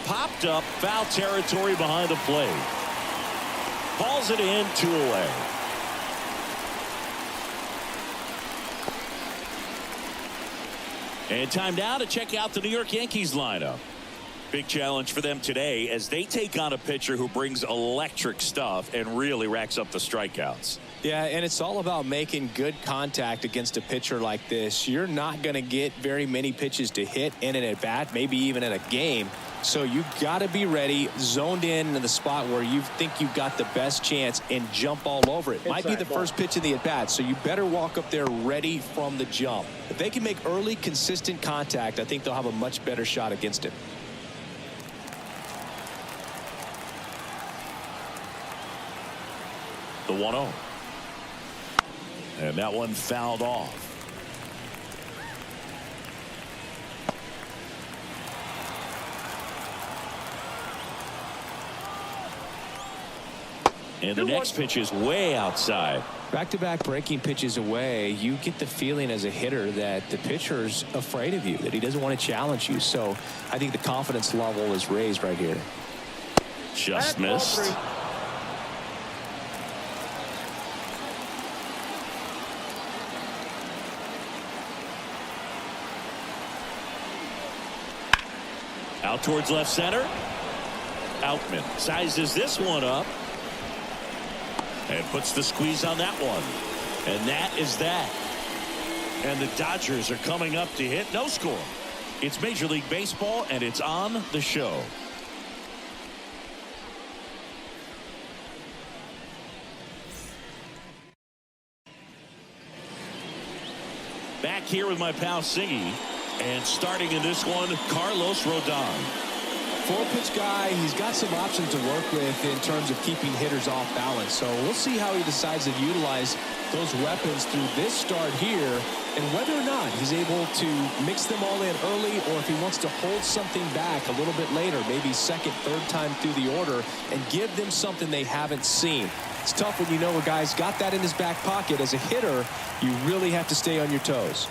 popped up, foul territory behind the plate. Calls it in, 2 away. And time now to check out the New York Yankees lineup. Big challenge for them today as they take on a pitcher who brings electric stuff and really racks up the strikeouts. Yeah, and it's all about making good contact against a pitcher like this. You're not going to get very many pitches to hit in an at-bat, maybe even in a game. So you got to be ready, zoned in the spot where you think you've got the best chance, and jump all over it. Might be the first pitch of the at-bat, so you better walk up there ready from the jump. If they can make early, consistent contact, I think they'll have a much better shot against him. The 1-0. And that one fouled off. And the next pitch is way outside. Back-to-back breaking pitches away, you get the feeling as a hitter that the pitcher's afraid of you, that he doesn't want to challenge you. So I think the confidence level is raised right here. Just missed. Out towards left center. Outman sizes this one up and puts the squeeze on that one. And that is that. And the Dodgers are coming up to hit. No score. It's Major League Baseball, and it's on the show. Back here with my pal Singy. And starting in this one, Carlos Rodon. 4-pitch guy. He's got some options to work with in terms of keeping hitters off balance. So we'll see how he decides to utilize those weapons through this start here, and whether or not he's able to mix them all in early, or if he wants to hold something back a little bit later, maybe second, third time through the order, and give them something they haven't seen. It's tough when you know a guy's got that in his back pocket. As a hitter, you really have to stay on your toes.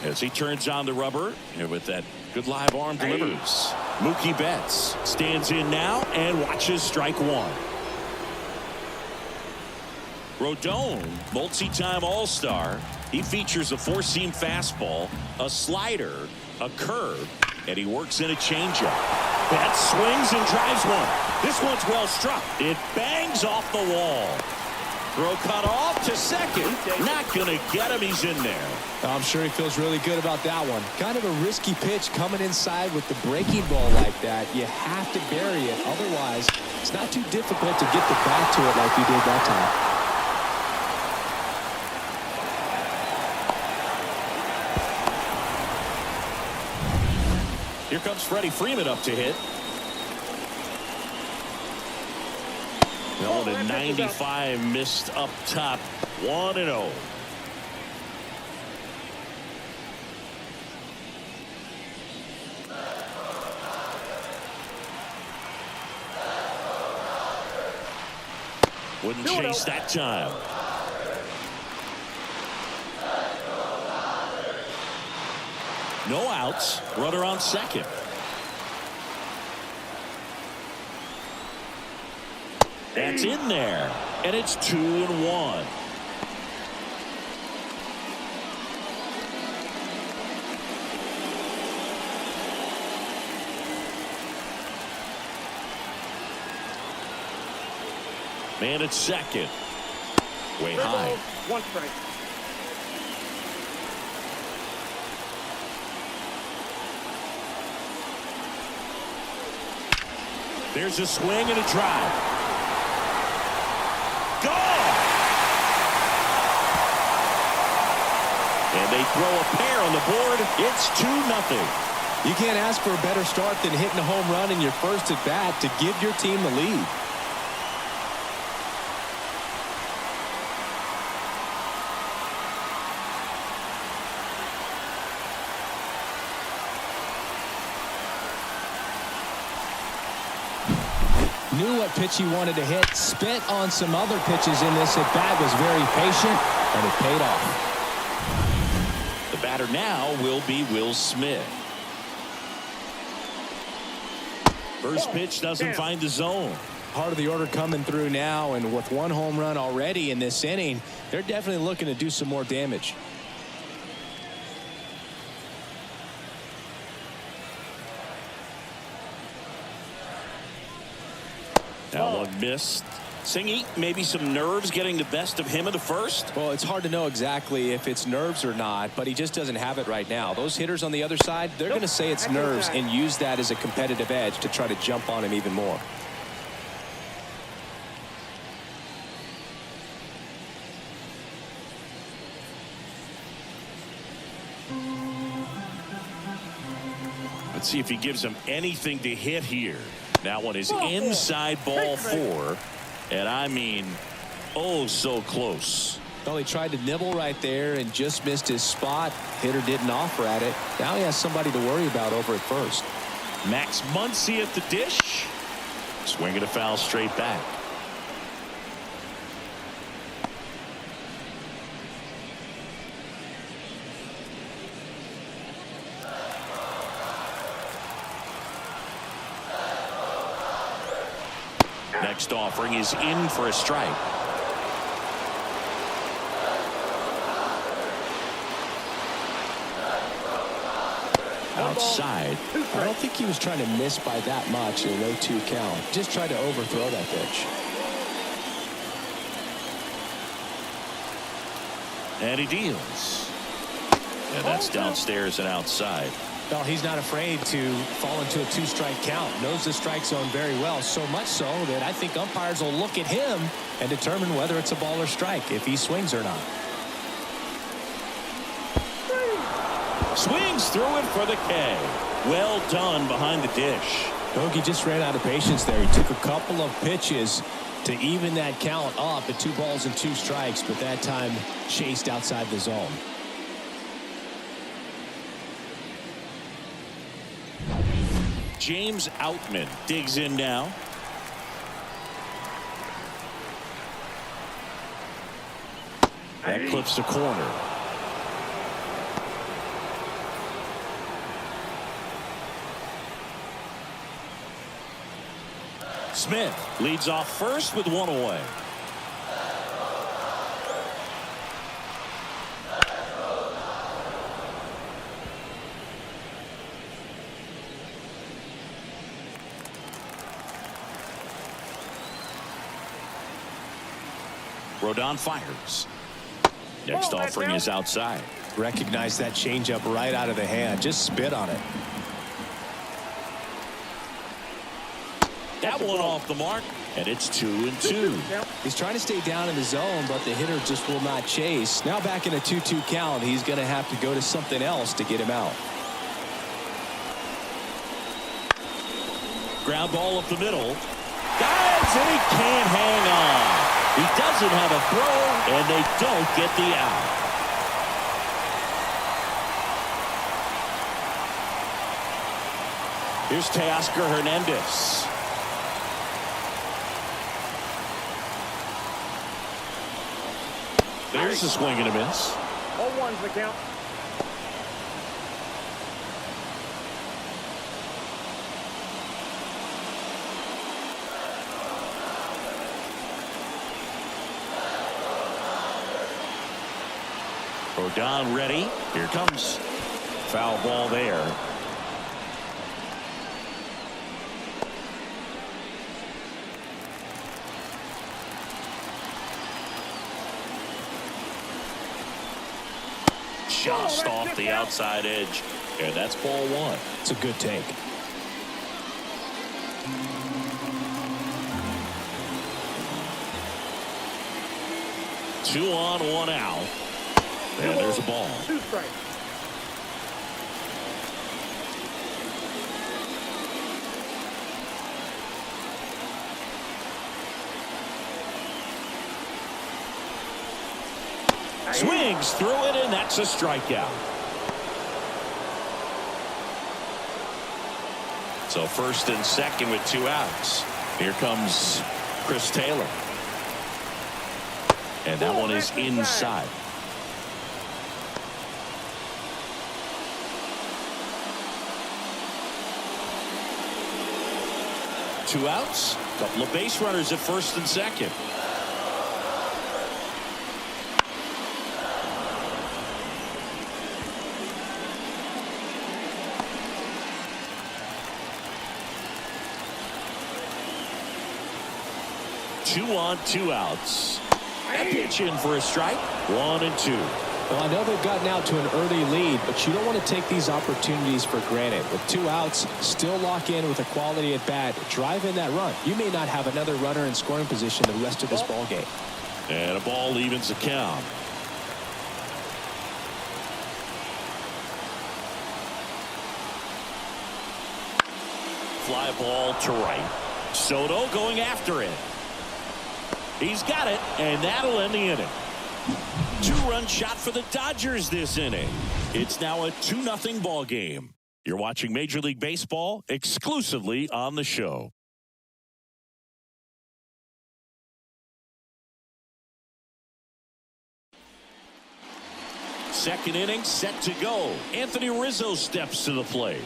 As he turns on the rubber, and with that good live arm delivers. Mookie Betts stands in now and watches strike one. Rodon, multi-time All-Star. He features a 4-seam fastball, a slider, a curve, and he works in a changeup. Betts swings and drives one. This one's well struck. It bangs off the wall. Throw cut off to second. Not going to get him. He's in there. I'm sure he feels really good about that one. Kind of a risky pitch coming inside with the breaking ball like that. You have to bury it. Otherwise, it's not too difficult to get the bat to it like he did that time. Here comes Freddie Freeman up to hit. Going to 95, missed up top. 1-0. Wouldn't chase that time. No outs. Runner on second. That's in there. And it's 2-1. Man at second. Way high. 1 strike. There's a swing and a drive. Gone! And they throw a pair on the board. It's 2-0. You can't ask for a better start than hitting a home run in your first at bat to give your team the lead. Knew what pitch he wanted to hit, spent on some other pitches in this at bat, was very patient, and it paid off. The batter now will be Will Smith. First pitch doesn't find the zone. Part of the order coming through now, and with one home run already in this inning, they're definitely looking to do some more damage. That one missed. Singy, maybe some nerves getting the best of him in the first? Well, it's hard to know exactly if it's nerves or not, but he just doesn't have it right now. Those hitters on the other side, they're going to say it's nerves and use that as a competitive edge to try to jump on him even more. Let's see if he gives him anything to hit here. That one is inside ball 4. And I mean, oh, so close. Well, he tried to nibble right there and just missed his spot. Hitter didn't offer at it. Now he has somebody to worry about over at first. Max Muncy at the dish. Swinging a foul straight back. Next offering is in for a strike. Outside. I don't think he was trying to miss by that much in an 0-2 count. Just tried to overthrow that pitch. And he deals. And that's downstairs and outside. Well, he's not afraid to fall into a 2-strike count. Knows the strike zone very well, so much so that I think umpires will look at him and determine whether it's a ball or strike, if he swings or not. Swings through it for the K. Well done behind the dish. Hoagie just ran out of patience there. He took a couple of pitches to even that count up at 2 balls and 2 strikes, but that time chased outside the zone. James Outman digs in now. That clips the corner. Smith leads off first with 1 away. Rodon fires. Next offering is outside. Recognize that changeup right out of the hand. Just spit on it. That one off the mark, and it's 2-2. He's trying to stay down in the zone, but the hitter just will not chase. Now back in a 2-2 count, he's going to have to go to something else to get him out. Ground ball up the middle. Dives, and he can't hang on. He doesn't have a throw, and they don't get the out. Here's Teoscar Hernandez. There's a swing and a miss. 0-1's the count. Rodon ready. Here comes. Foul ball there. Just off the outside edge. And that's ball 1. It's a good take. Two on, 1 out. And there's a ball. 2 strikes. Swings through it, and that's a strikeout. So first and second with 2 outs. Here comes Chris Taylor. And that one is inside. 2 outs. Couple of base runners at first and second. Two on, 2 outs. And pitch in for a strike. 1 and 2. Well, I know they've gotten out to an early lead, but you don't want to take these opportunities for granted. With 2 outs, still lock in with a quality at bat, drive in that run. You may not have another runner in scoring position the rest of this ball game. And a ball evens the count. Fly ball to right. Soto going after it. He's got it, and that'll end the inning. 2-run shot for the Dodgers this inning. It's now a 2-0 ball game. You're watching Major League Baseball exclusively on the show. Second inning set to go. Anthony Rizzo steps to the plate.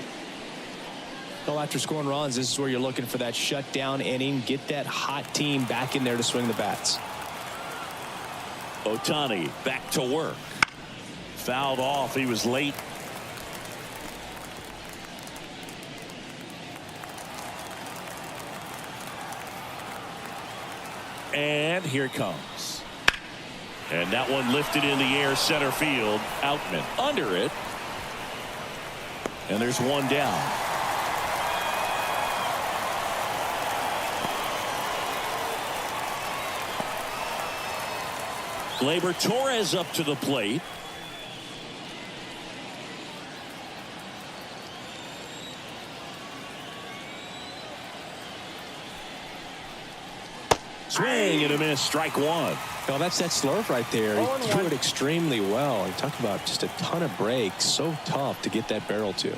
Well, after scoring runs, this is where you're looking for that shutdown inning. Get that hot team back in there to swing the bats. Ohtani back to work. Fouled off. He was late. And here it comes. And that one lifted in the air, center field. Outman under it. And there's one down. Gleyber Torres up to the plate. Swing and a miss. Strike 1. Well, that's that slurve right there. He threw it extremely well. He talked about just a ton of breaks. So tough to get that barrel to.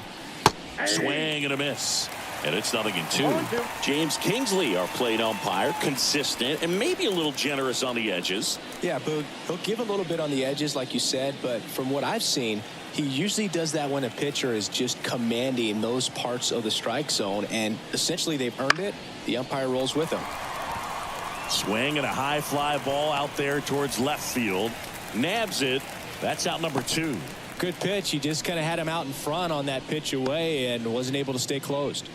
Swing and a miss. And it's 0-2. James Kingsley, our plate umpire, consistent and maybe a little generous on the edges. Yeah, but he'll give a little bit on the edges, like you said. But from what I've seen, he usually does that when a pitcher is just commanding those parts of the strike zone. And essentially, they've earned it. The umpire rolls with him. Swing and a high fly ball out there towards left field. Nabs it. That's out number 2. Good pitch. He just kind of had him out in front on that pitch away and wasn't able to stay closed.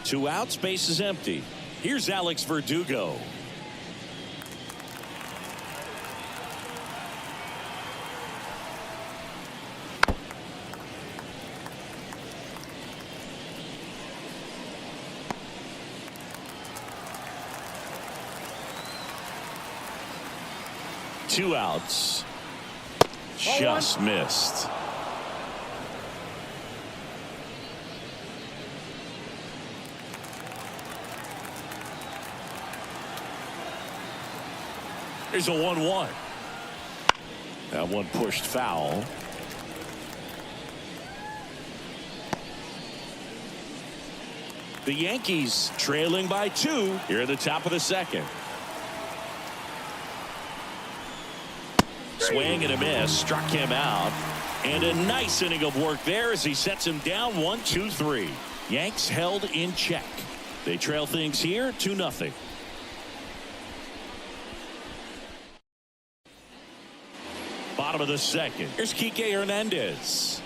2 outs, base is empty. Here's Alex Verdugo. Two outs. Just missed. There's a 1-1. That one pushed foul. The Yankees trailing by 2 here at the top of the second. Swing and a miss, struck him out. And a nice inning of work there as he sets him down 1-2-3. Yanks held in check. They trail things here 2-0. Bottom of the second. Here's Kike Hernandez.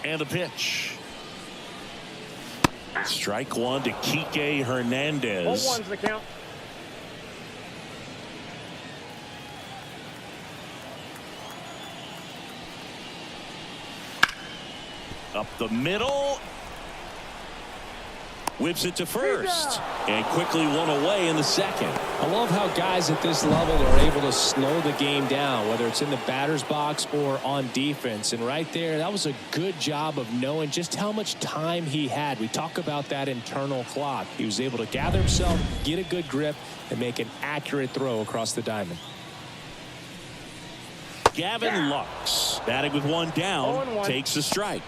And the pitch. Strike 1 to Kike Hernandez. 0-1's the count. Up the middle. Whips it to first. And quickly one away in the second. I love how guys at this level are able to slow the game down, whether it's in the batter's box or on defense. And right there, that was a good job of knowing just how much time he had. We talk about that internal clock. He was able to gather himself, get a good grip, and make an accurate throw across the diamond. Gavin Lux, batting with one down, 0-1. takes the strike.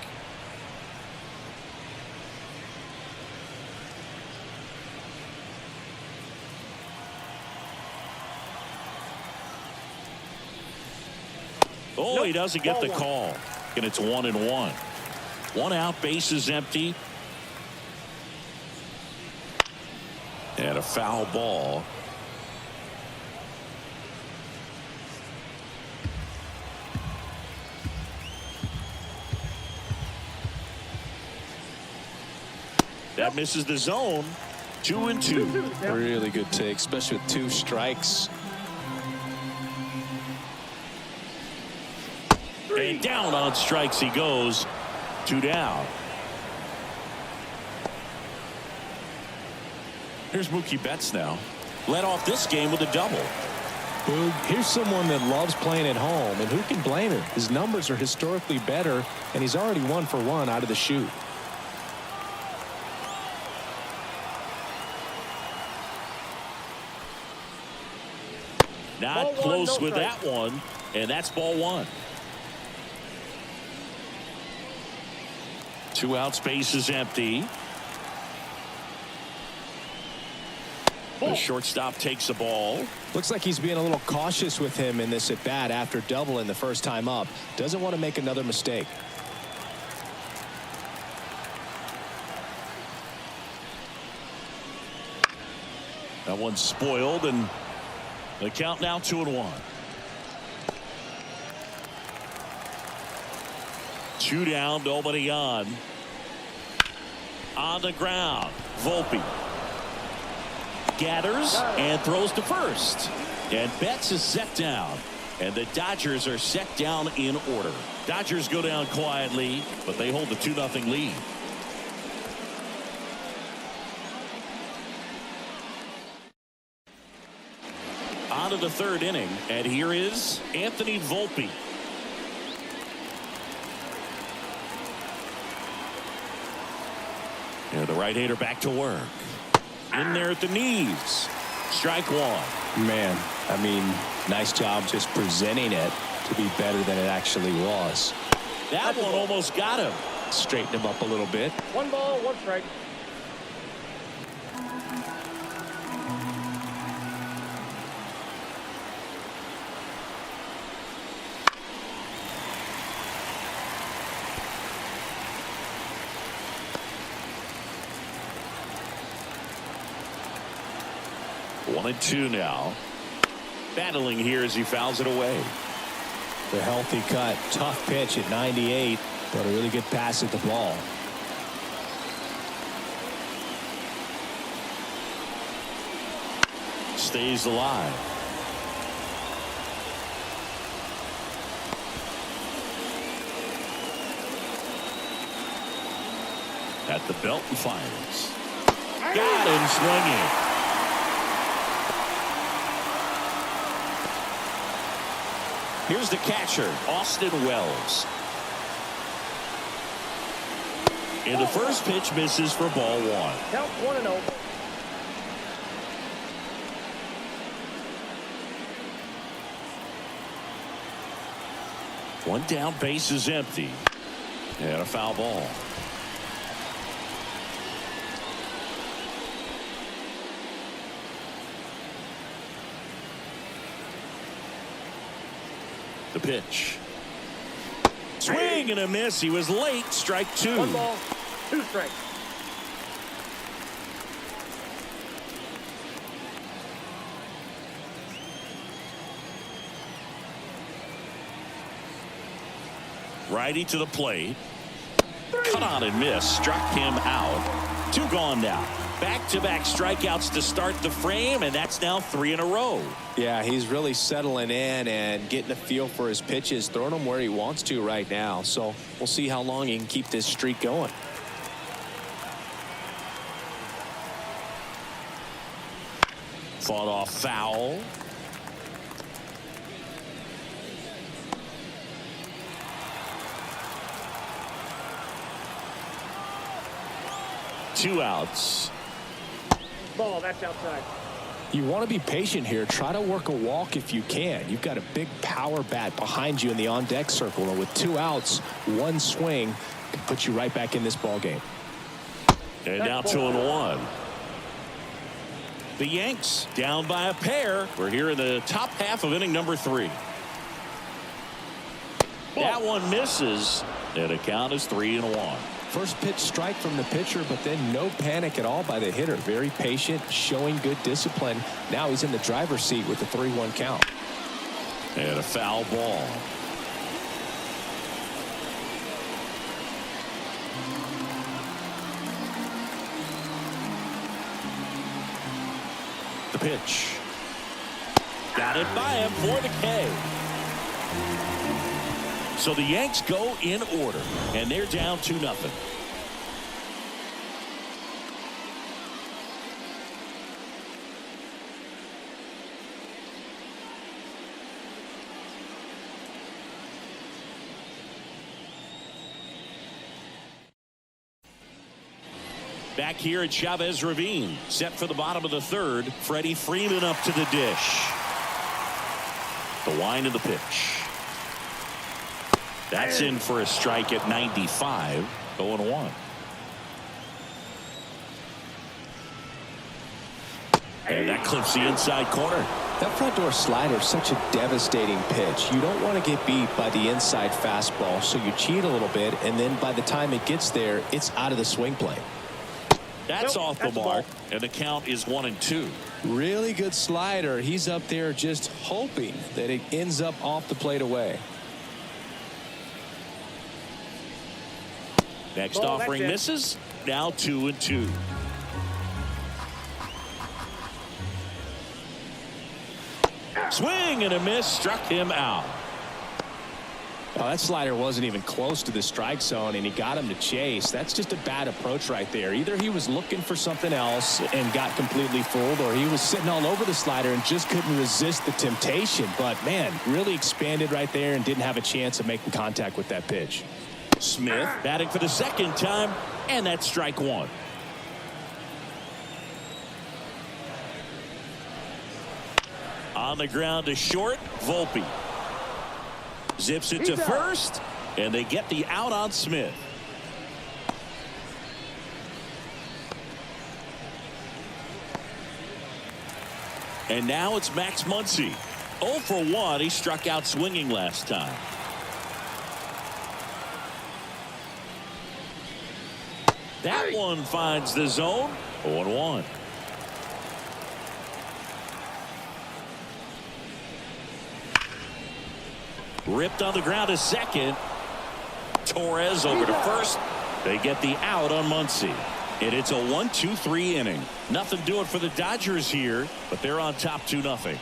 Oh, he doesn't get the call. And it's 1-1. 1 out, bases empty. And a foul ball. That misses the zone. 2-2. Really good take, especially with 2 strikes. And down on strikes he goes. 2 down. Here's Mookie Betts now. Led off this game with a double. Boog, here's someone that loves playing at home, and who can blame him? His numbers are historically better, and he's already 1 for 1 out of the chute. Not close with that one, and that's ball 1. 2 out, space is empty. The shortstop takes the ball. Looks like he's being a little cautious with him in this at bat after doubling the first time up. Doesn't want to make another mistake. That one's spoiled, and the count now 2-1. 2 down, nobody on. On the ground, Volpe gathers and throws to first. And Betts is set down. And the Dodgers are set down in order. Dodgers go down quietly, but they hold the 2-0 lead. On to the 3rd inning, and here is Anthony Volpe. And the right-hander back to work. In there at the knees. Strike 1. Man, I mean, nice job just presenting it to be better than it actually was. That one almost got him. Straighten him up a little bit. 1 ball, 1 strike. One and 2 now. Battling here as he fouls it away. The healthy cut. Tough pitch at 98, but a really good pass at the ball. Stays alive. At the belt and fires. Got him swinging. Here's the catcher, Austin Wells. And the first pitch misses for ball 1. Count 1-0. One down, base is empty. And a foul ball. The pitch. Swing and a miss. He was late. Strike 2. 1 ball, 2 strikes. Righty to the plate. Cut on and miss. Struck him out. 2 gone now. Back-to-back strikeouts to start the frame, and that's now 3 in a row. Yeah, he's really settling in and getting a feel for his pitches, throwing them where he wants to right now. So we'll see how long he can keep this streak going. Fought off foul. Two outs. Ball, that's outside. You want to be patient here. Try to work a walk if you can. You've got a big power bat behind you in the on-deck circle, and with 2 outs, 1 swing can put you right back in this ball game. And now 2-1. The Yanks down by a pair. We're here in the top half of inning number 3. That one misses, and the count is 3-1. First pitch strike from the pitcher, but then no panic at all by the hitter. Very patient, showing good discipline. Now he's in the driver's seat with the 3-1 count. And a foul ball. The pitch. Got it by him for the K. So the Yanks go in order, and they're down 2-0. Back here at Chavez Ravine, set for the bottom of the third. Freddie Freeman up to the dish. The wind of the pitch. That's in for a strike at 95. 0-1. And that clips the inside corner. That front door slider is such a devastating pitch. You don't want to get beat by the inside fastball, so you cheat a little bit, and then by the time it gets there, it's out of the swing plane. That's off the mark, and the count is 1-2. Really good slider. He's up there just hoping that it ends up off the plate away. Next offering misses. Now 2-2. Swing and a miss, struck him out. Well, that slider wasn't even close to the strike zone, and he got him to chase. That's just a bad approach right there. Either he was looking for something else and got completely fooled, or he was sitting all over the slider and just couldn't resist the temptation. But, man, really expanded right there and didn't have a chance of making contact with that pitch. Smith batting for the second time, and that's strike one. On the ground to short, Volpe. Zips it to first, and they get the out on Smith. And now it's Max Muncy. 0 for 1. He struck out swinging last time. That one finds the zone. 0-1. Ripped on the ground to second. Torres over to first. They get the out on Muncy. And it's a 1-2-3 inning. Nothing doing for the Dodgers here, but they're on top 2-0.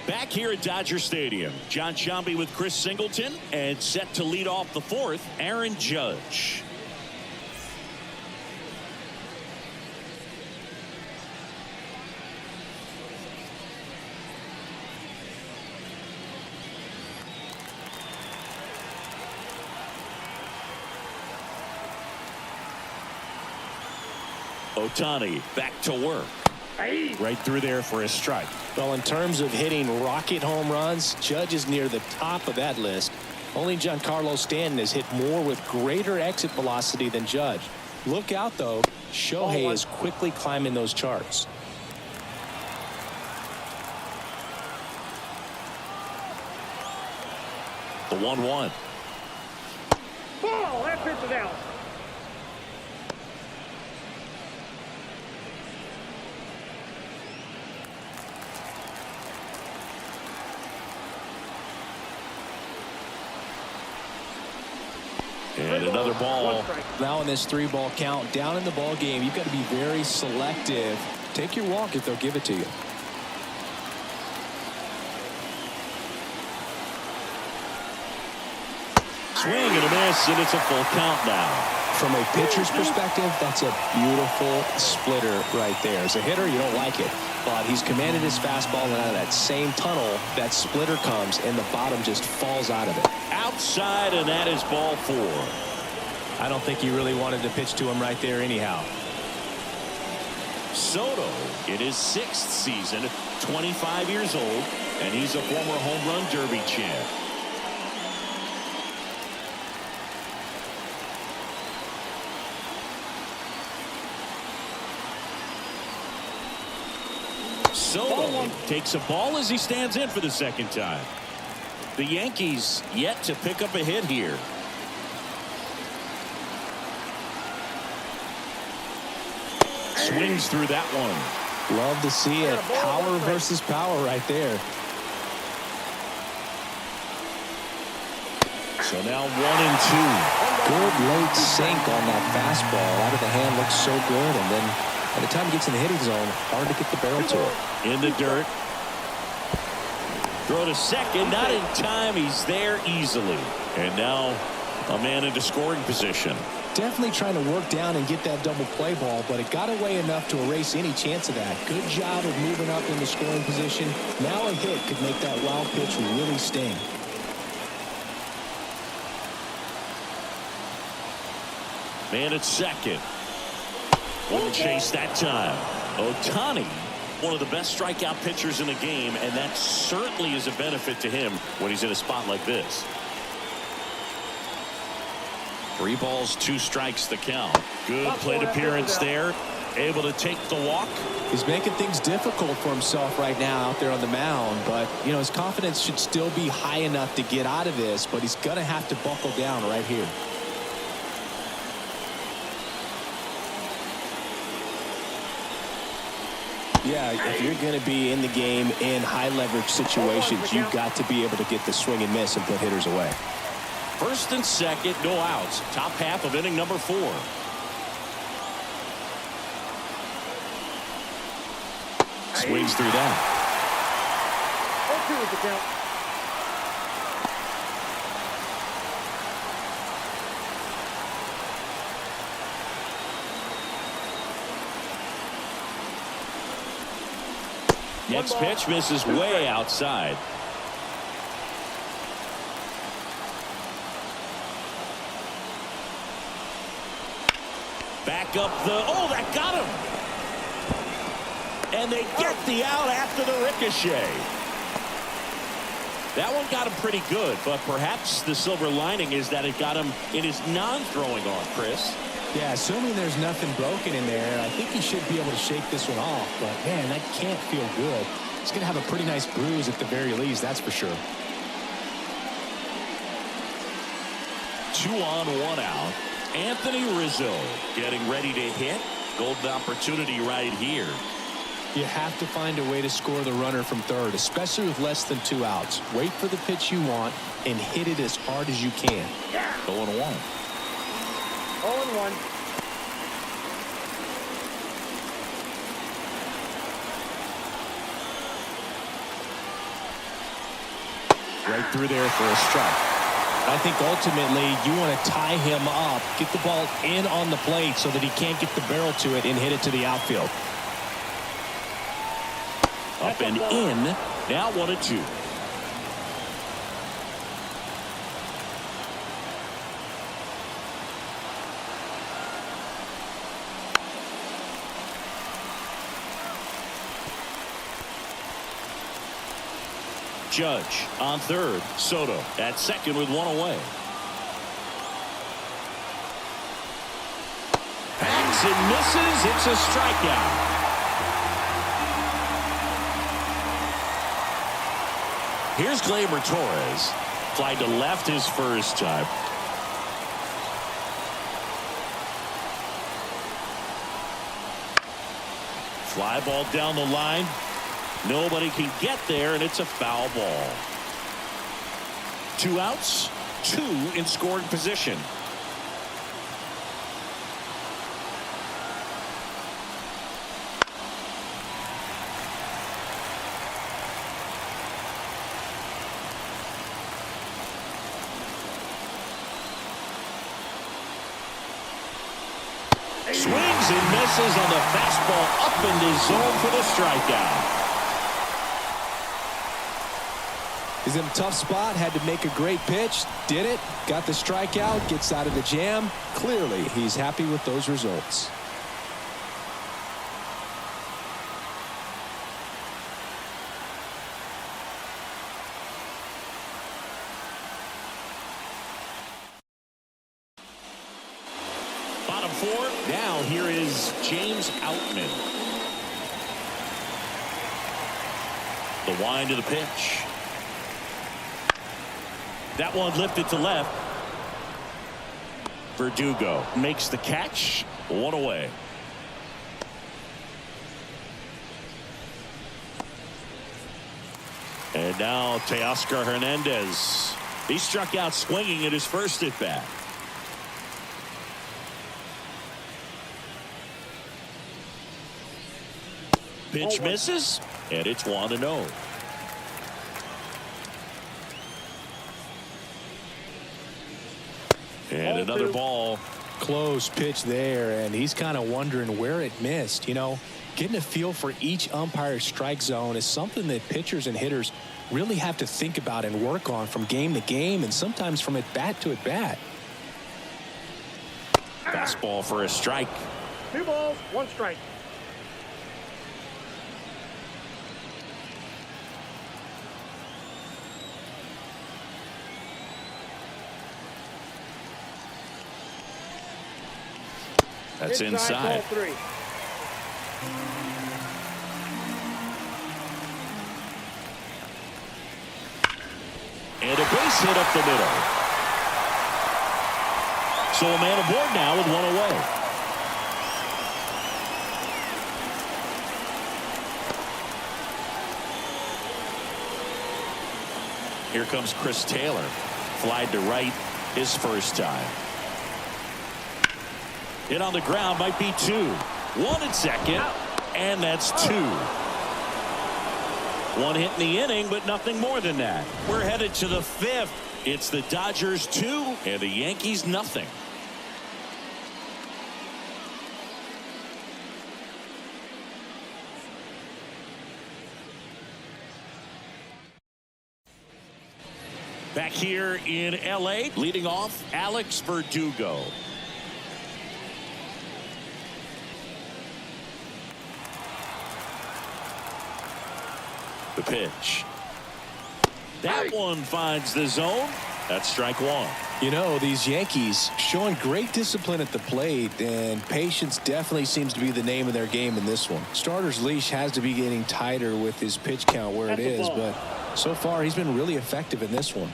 Back here at Dodger Stadium, John Sciambi with Chris Singleton, and set to lead off the fourth, Aaron Judge. Ohtani back to work. Right through there for a strike. Well, in terms of hitting rocket home runs, Judge is near the top of that list. Only Giancarlo Stanton has hit more with greater exit velocity than Judge. Look out, though. Shohei is quickly climbing those charts. The 1-1. Ball, that pitch is out. And another ball. Now in this 3-ball count, down in the ball game, you've got to be very selective. Take your walk if they'll give it to you. Swing and a miss, and it's a full count now. From a pitcher's perspective, that's a beautiful splitter right there. As a hitter, you don't like it, but he's commanded his fastball, and out of that same tunnel, that splitter comes, and the bottom just falls out of it. Outside, and that is ball 4. I don't think he really wanted to pitch to him right there anyhow. Soto in his 6th season, 25 years old, and he's a former home run derby champ. Soto takes a ball as he stands in for the second time. The Yankees yet to pick up a hit here. Swings through that one. Love to see it. Power versus power right there. So now 1-2. Good late sink on that fastball. Out of the hand, looks so good. And then by the time he gets in the hitting zone, hard to get the barrel to it. In the dirt. Throw to second. Not in time. He's there easily. And now a man into scoring position. Definitely trying to work down and get that double play ball, but it got away enough to erase any chance of that. Good job of moving up in the scoring position. Now a hit could make that wild pitch really sting. Man at second. Wouldn't chase that time. Ohtani, one of the best strikeout pitchers in the game, and that certainly is a benefit to him when he's in a spot like this. 3 balls, 2 strikes the count. Good plate appearance there. Able to take the walk. He's making things difficult for himself right now out there on the mound, but you know his confidence should still be high enough to get out of this, but he's gonna have to buckle down right here. Yeah, if you're going to be in the game in high leverage situations, you've got to be able to get the swing and miss and put hitters away. First and second, no outs. Top half of inning number 4. Swings through that. 0-2 is the count. Next pitch misses way outside. Back up the, oh, that got him. And they get the out after the ricochet. That one got him pretty good, but perhaps the silver lining is that it got him in his non-throwing arm, Chris. Yeah, assuming there's nothing broken in there, I think he should be able to shake this one off. But, man, that can't feel good. He's going to have a pretty nice bruise at the very least, that's for sure. 2 on, 1 out. Anthony Rizzo getting ready to hit. Golden opportunity right here. You have to find a way to score the runner from third, especially with less than 2 outs. Wait for the pitch you want and hit it as hard as you can. 0-1. 0-1. Right through there for a strike. I think ultimately you want to tie him up, get the ball in on the plate so that he can't get the barrel to it and hit it to the outfield. Up and in. Now 1-2. Judge on third. Soto at second with 1 away. Backs and misses. It's a strikeout. Here's Gleyber Torres. Fly to left his first time. Fly ball down the line. Nobody can get there, and it's a foul ball. 2 outs, 2 in scoring position. Swings and misses on the fastball up in the zone for the strikeout. He's in a tough spot, had to make a great pitch, did it, got the strikeout, gets out of the jam. Clearly, he's happy with those results. Bottom 4. Now here is James Outman. The wind of the pitch. That one lifted to left. Verdugo makes the catch. One away. And now Teoscar Hernandez. He struck out swinging at his first at bat. Pitch misses, and it's 1-0. And another ball. Close pitch there, and he's kind of wondering where it missed. You know, getting a feel for each umpire's strike zone is something that pitchers and hitters really have to think about and work on from game to game, and sometimes from at bat to at bat. Fastball for a strike. 2 balls, 1 strike. That's inside. Ball 3. And a base hit up the middle. So a man aboard now with 1 away. Here comes Chris Taylor. Flied to right his first time. Hit on the ground, might be 2. 1 at second, and that's 2. 1 hit in the inning, but nothing more than that. We're headed to the 5th. It's the Dodgers 2 and the Yankees nothing. Back here in LA, leading off Alex Verdugo. The pitch. That one finds the zone. That's strike 1. You know, these Yankees showing great discipline at the plate, and patience definitely seems to be the name of their game in this one. Starter's leash has to be getting tighter with his pitch count where it is, but so far he's been really effective in this one.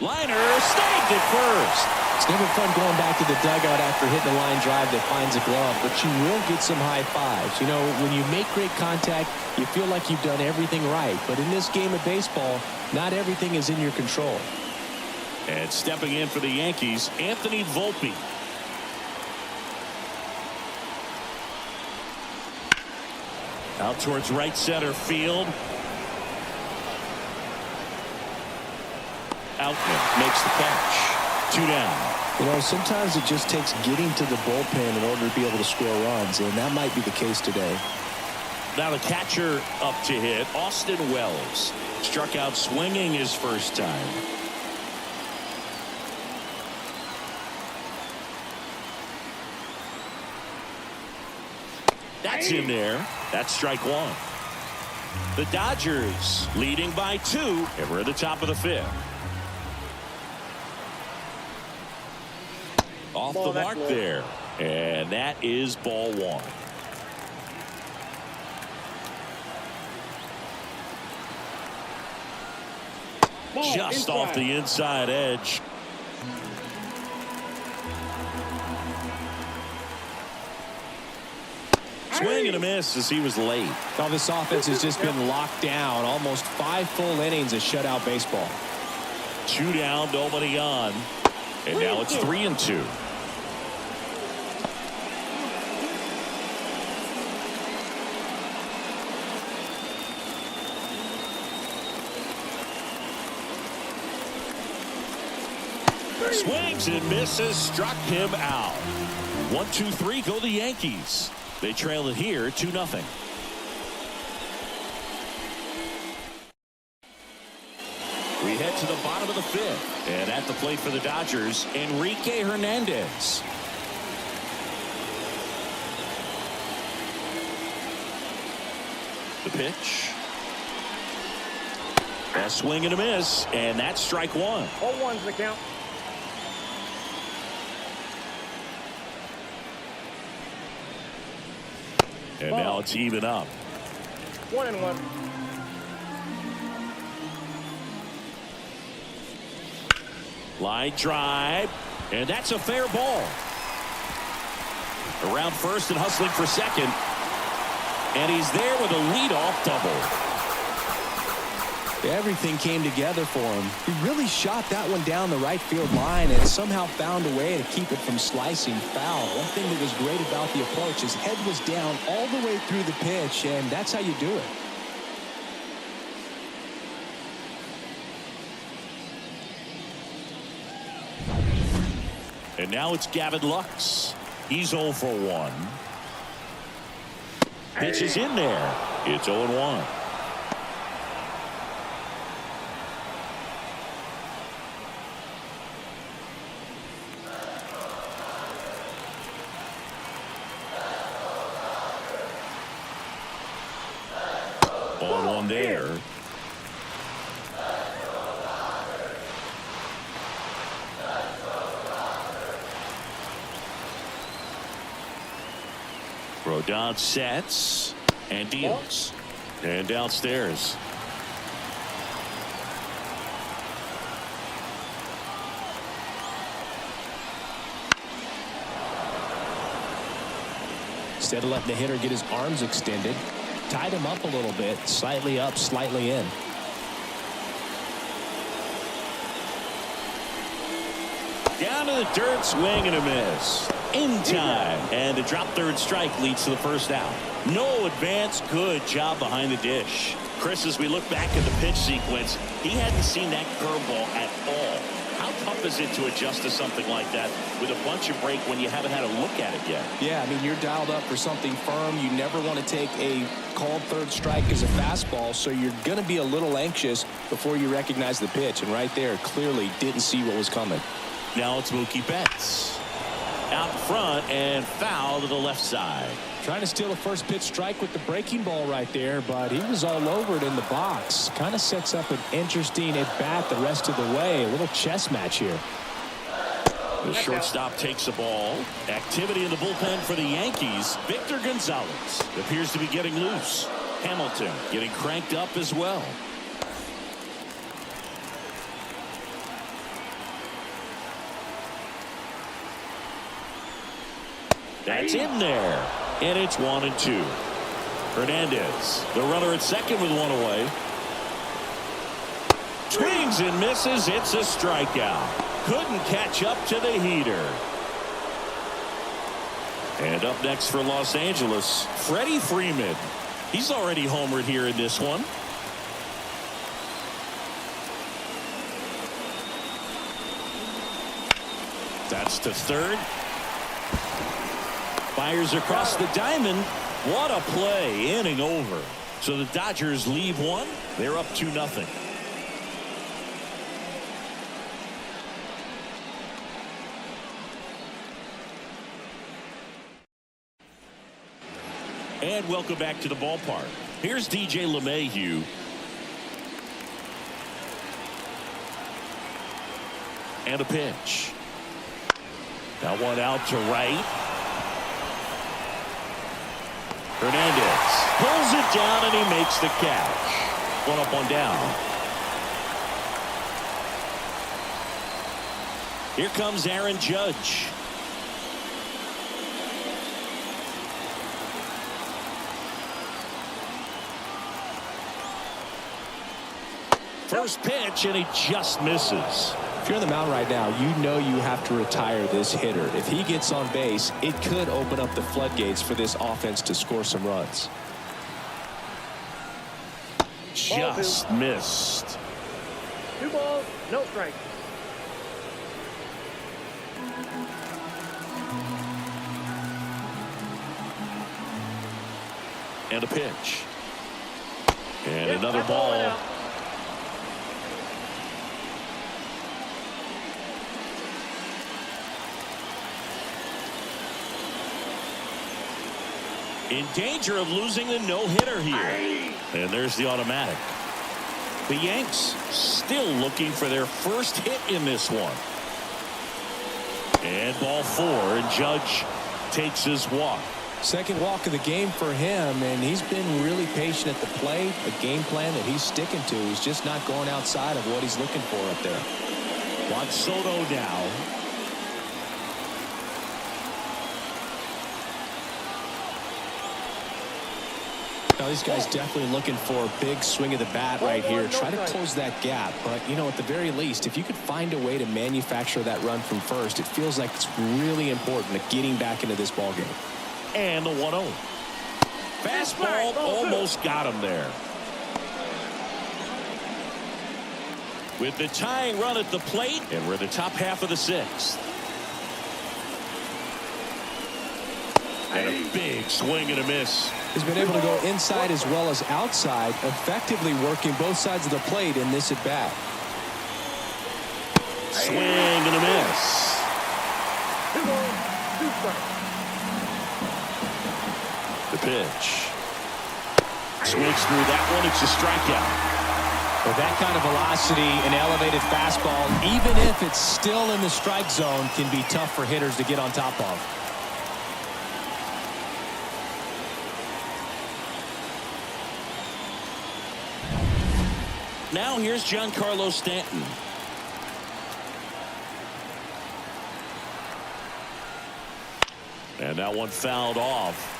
Liner snagged at first. It's never fun going back to the dugout after hitting a line drive that finds a glove, but you will get some high fives. You know, when you make great contact, you feel like you've done everything right. But in this game of baseball, not everything is in your control. And stepping in for the Yankees, Anthony Volpe. Out towards right center field. Outman makes the catch. 2 down. You know, sometimes it just takes getting to the bullpen in order to be able to score runs, and that might be the case today. Now the catcher up to hit, Austin Wells. Struck out swinging his first time. That's in there. That's strike 1. The Dodgers leading by 2, and we're at the top of the 5th. Off the mark there, and that is ball 1. Just off the inside edge. Swing and a miss as he was late. Now this offense has just been locked down. Almost 5 full innings of shutout baseball. 2 down, nobody on. And now it's 3-2. Swings and misses, struck him out. 1-2-3 go the Yankees. They trail it here 2-0. We head to the bottom of the 5th, and at the plate for the Dodgers, Enrique Hernandez. The pitch. A swing and a miss, and that's strike one. 0-1's the count. And now it's even up. 1-1. Line drive, and that's a fair ball. Around first and hustling for second. And he's there with a leadoff double. Everything came together for him. He really shot that one down the right field line and somehow found a way to keep it from slicing foul. One thing that was great about the approach, his head was down all the way through the pitch, and that's how you do it. And now it's Gavin Lux. He's 0 for 1. Pitch is in there. It's 0-1. On one there. Rodon sets and deals. And downstairs. Instead of letting the hitter get his arms extended, tied him up a little bit, slightly up, slightly in. Down to the dirt, swing and a miss. In time, and the drop third strike leads to the first out. No advance. Good job behind the dish. Chris, as we look back at the pitch sequence, he hadn't seen that curveball at all. How tough is it to adjust to something like that with a bunch of break when you haven't had a look at it yet? Yeah, I mean, you're dialed up for something firm. You never want to take a called third strike as a fastball, so you're going to be a little anxious before you recognize the pitch. And right there, clearly didn't see what was coming. Now it's Mookie Betts. Out front and foul to the left side. Trying to steal a first pitch strike with the breaking ball right there, but he was all over it in the box. Kind of sets up an interesting at-bat the rest of the way. A little chess match here. The shortstop takes the ball. Activity in the bullpen for the Yankees. Victor Gonzalez appears to be getting loose. Hamilton getting cranked up as well. That's in there. And it's 1-2. Hernandez, the runner at second with one away. Swings and misses. It's a strikeout. Couldn't catch up to the heater. And up next for Los Angeles, Freddie Freeman. He's already homered here in this one. That's to third. Fires across the diamond. What a play. Inning over. So the Dodgers leave one. They're up 2-0. And welcome back to the ballpark. Here's DJ LeMahieu. And a pitch. Now one out to right. Hernandez pulls it down and he makes the catch. One up, one down. Here comes Aaron Judge. First pitch and he just misses. If you're on the mound right now, you know you have to retire this hitter. If he gets on base, it could open up the floodgates for this offense to score some runs. Just missed. 2 balls, no strikes. And a pitch. And another ball. In danger of losing the no-hitter here. And there's the automatic. The Yanks still looking for their first hit in this one. And ball 4, and Judge takes his walk. Second walk of the game for him, and he's been really patient at the plate. The game plan that he's sticking to. He's just not going outside of what he's looking for up there. Juan Soto now. Now these guys definitely looking for a big swing of the bat right here. Try to close that gap. But, you know, at the very least, if you could find a way to manufacture that run from first, it feels like it's really important to getting back into this ball game. And the 1-0. Fastball almost got him there. With the tying run at the plate, and we're the top half of the 6th. And a big swing and a miss. He's been able to go inside as well as outside, effectively working both sides of the plate in this at bat. Swing and a miss. 2 balls, 2 strikes. The pitch. Swings through that one. It's a strikeout. With that kind of velocity, an elevated fastball, even if it's still in the strike zone, can be tough for hitters to get on top of. Now here's Giancarlo Stanton. And that one fouled off.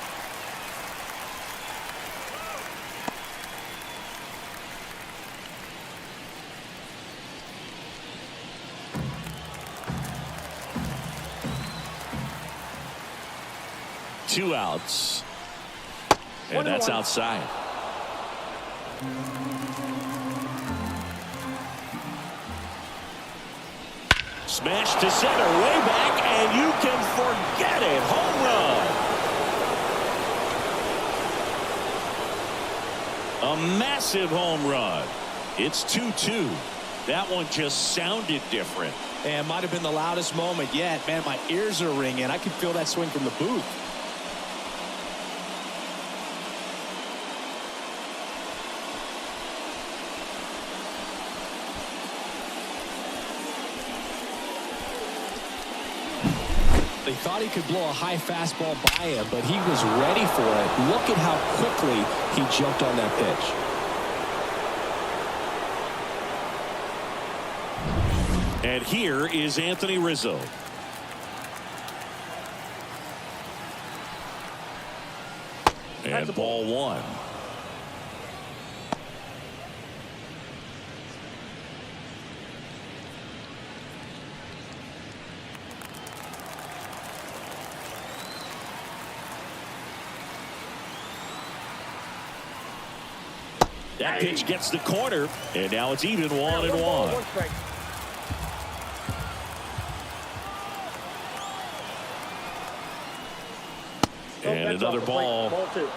Two outs. And that's outside. Smash to center, way back, and you can forget it. Home run. A massive home run. It's 2-2. That one just sounded different. And it might have been the loudest moment yet. Man, my ears are ringing. I can feel that swing from the booth. They thought he could blow a high fastball by him, but he was ready for it. Look at how quickly he jumped on that pitch. And here is Anthony Rizzo. And ball 1. That pitch gets the corner, and now it's even 1-1. And another ball. Ball 2.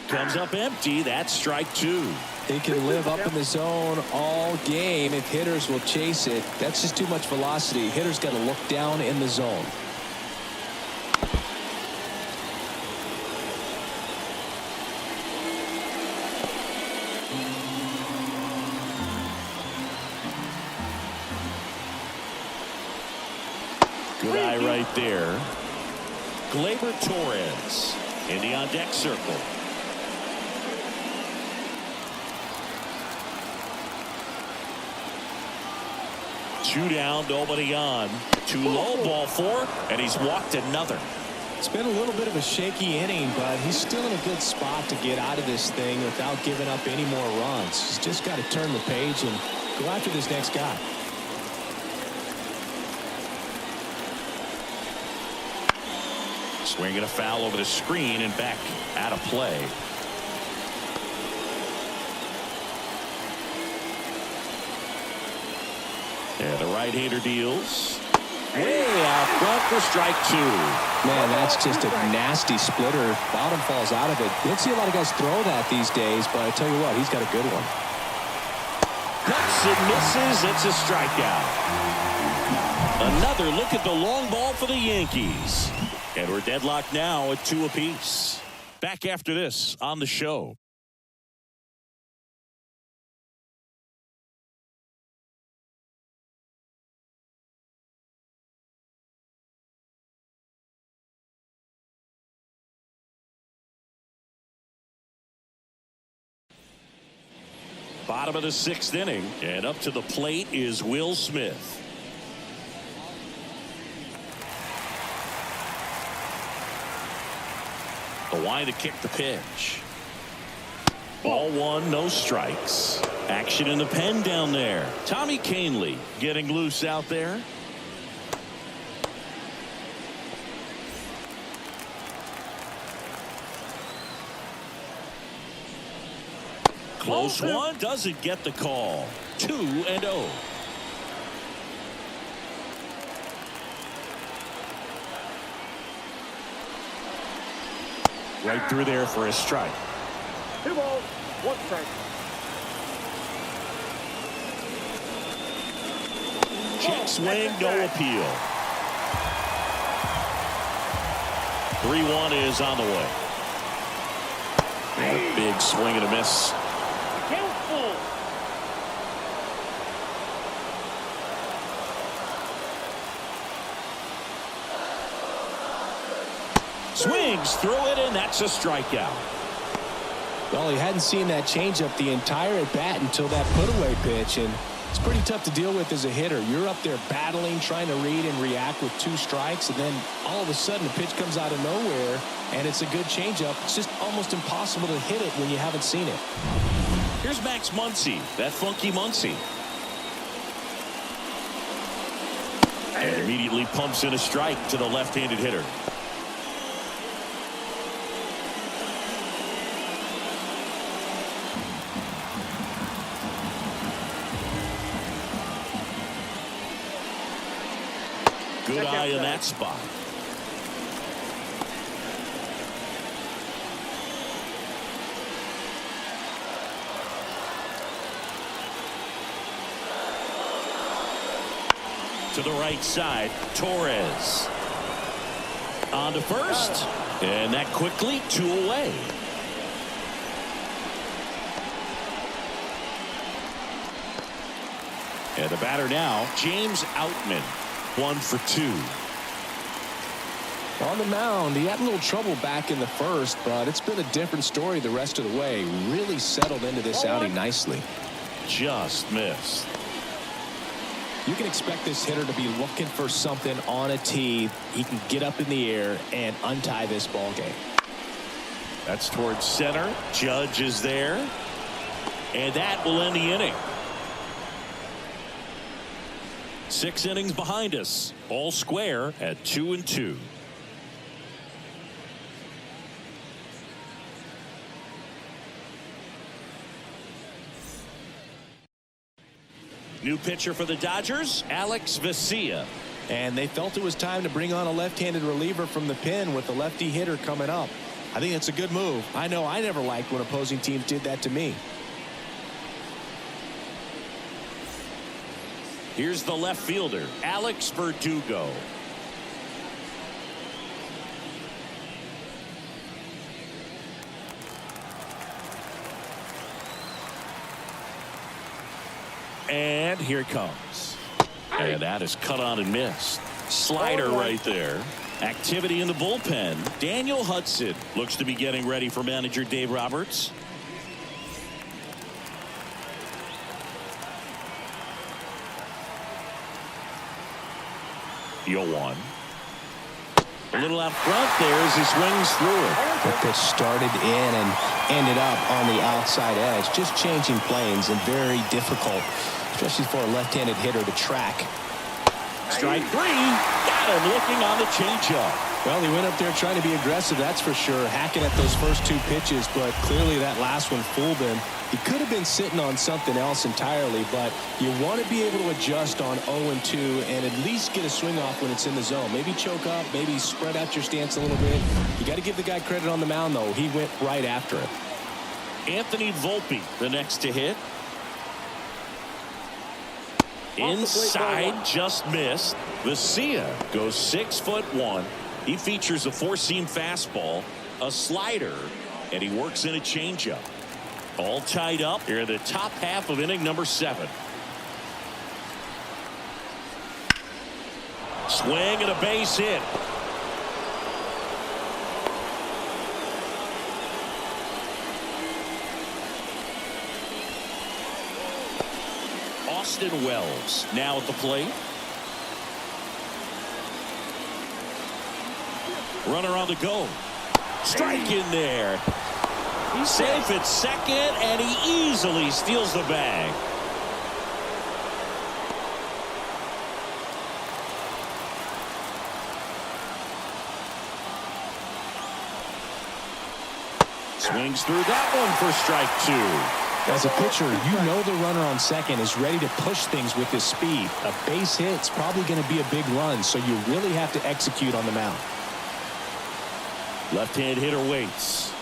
Comes up empty. That's strike 2. He can live up in the zone all game if hitters will chase it. That's just too much velocity. Hitters got to look down in the zone. Good eye right there. Gleyber Torres in the on-deck circle. Two down, nobody on. Too low, ball 4, and he's walked another. It's been a little bit of a shaky inning, but he's still in a good spot to get out of this thing without giving up any more runs. He's just got to turn the page and go after this next guy. Swinging a foul over the screen and back out of play. And the right-hander deals. Way out front for strike 2. Man, that's just a nasty splitter. Bottom falls out of it. You don't see a lot of guys throw that these days, but I tell you what, he's got a good one. Cuts and misses. It's a strikeout. Another look at the long ball for the Yankees. And we're deadlocked now at 2 apiece. Back after this on the show. Bottom of the 6th inning, and up to the plate is Will Smith. The line to kick the pitch. Ball 1, no strikes. Action in the pen down there. Tommy Kahnle getting loose out there. Close one, doesn't get the call. 2-0. Right through there for a strike. 2 balls, 1 strike. Check swing, no appeal. 3-1 is on the way. And a big swing and a miss. Swings through it, and that's a strikeout. Well, he hadn't seen that changeup the entire at bat until that put-away pitch, and it's pretty tough to deal with as a hitter. You're up there battling, trying to read and react with 2 strikes, and then all of a sudden the pitch comes out of nowhere, and it's a good changeup. It's just almost impossible to hit it when you haven't seen it. Here's Max Muncy, that funky Muncy. And immediately pumps in a strike to the left-handed hitter. Good eye in that spot. To the right side, Torres. On to first. And that quickly 2 away. And the batter now, James Outman. 1 for 2. On the mound, he had a little trouble back in the first, but it's been a different story the rest of the way. Really settled into this outing nicely. Just missed. You can expect this hitter to be looking for something on a tee. He can get up in the air and untie this ball game. That's towards center. Judge is there. And that will end the inning. 6 innings behind us, all square at 2-2. New pitcher for the Dodgers, Alex Vesia. And they felt it was time to bring on a left-handed reliever from the pen with the lefty hitter coming up. I think it's a good move. I know I never liked when opposing teams did that to me. Here's the left fielder, Alex Verdugo. And here it comes. And that is cut on and missed. Slider right there. Activity in the bullpen. Daniel Hudson looks to be getting ready for manager Dave Roberts. Deal 1. A little out front there as he swings through it. The pitch started in and ended up on the outside edge. Just changing planes and very difficult, especially for a left-handed hitter to track. Strike 3. Got him looking on the changeup. Well, he went up there trying to be aggressive, that's for sure, hacking at those first 2 pitches, but clearly that last one fooled him. He could have been sitting on something else entirely, but you want to be able to adjust on 0-2 and at least get a swing off when it's in the zone. Maybe choke up, maybe spread out your stance a little bit. You got to give the guy credit on the mound, though. He went right after it. Anthony Volpe, the next to hit. Inside, just missed. Vesia goes 6'1", He features a four-seam fastball, a slider, and he works in a changeup. All tied up here in the top half of inning number 7. Swing and a base hit. Austin Wells now at the plate. Runner on the go. Strike in there. He's safe at second, and he easily steals the bag. Swings through that one for strike 2. As a pitcher, you know the runner on second is ready to push things with his speed. A base hit's probably going to be a big run, so you really have to execute on the mound. Left-hand hitter waits.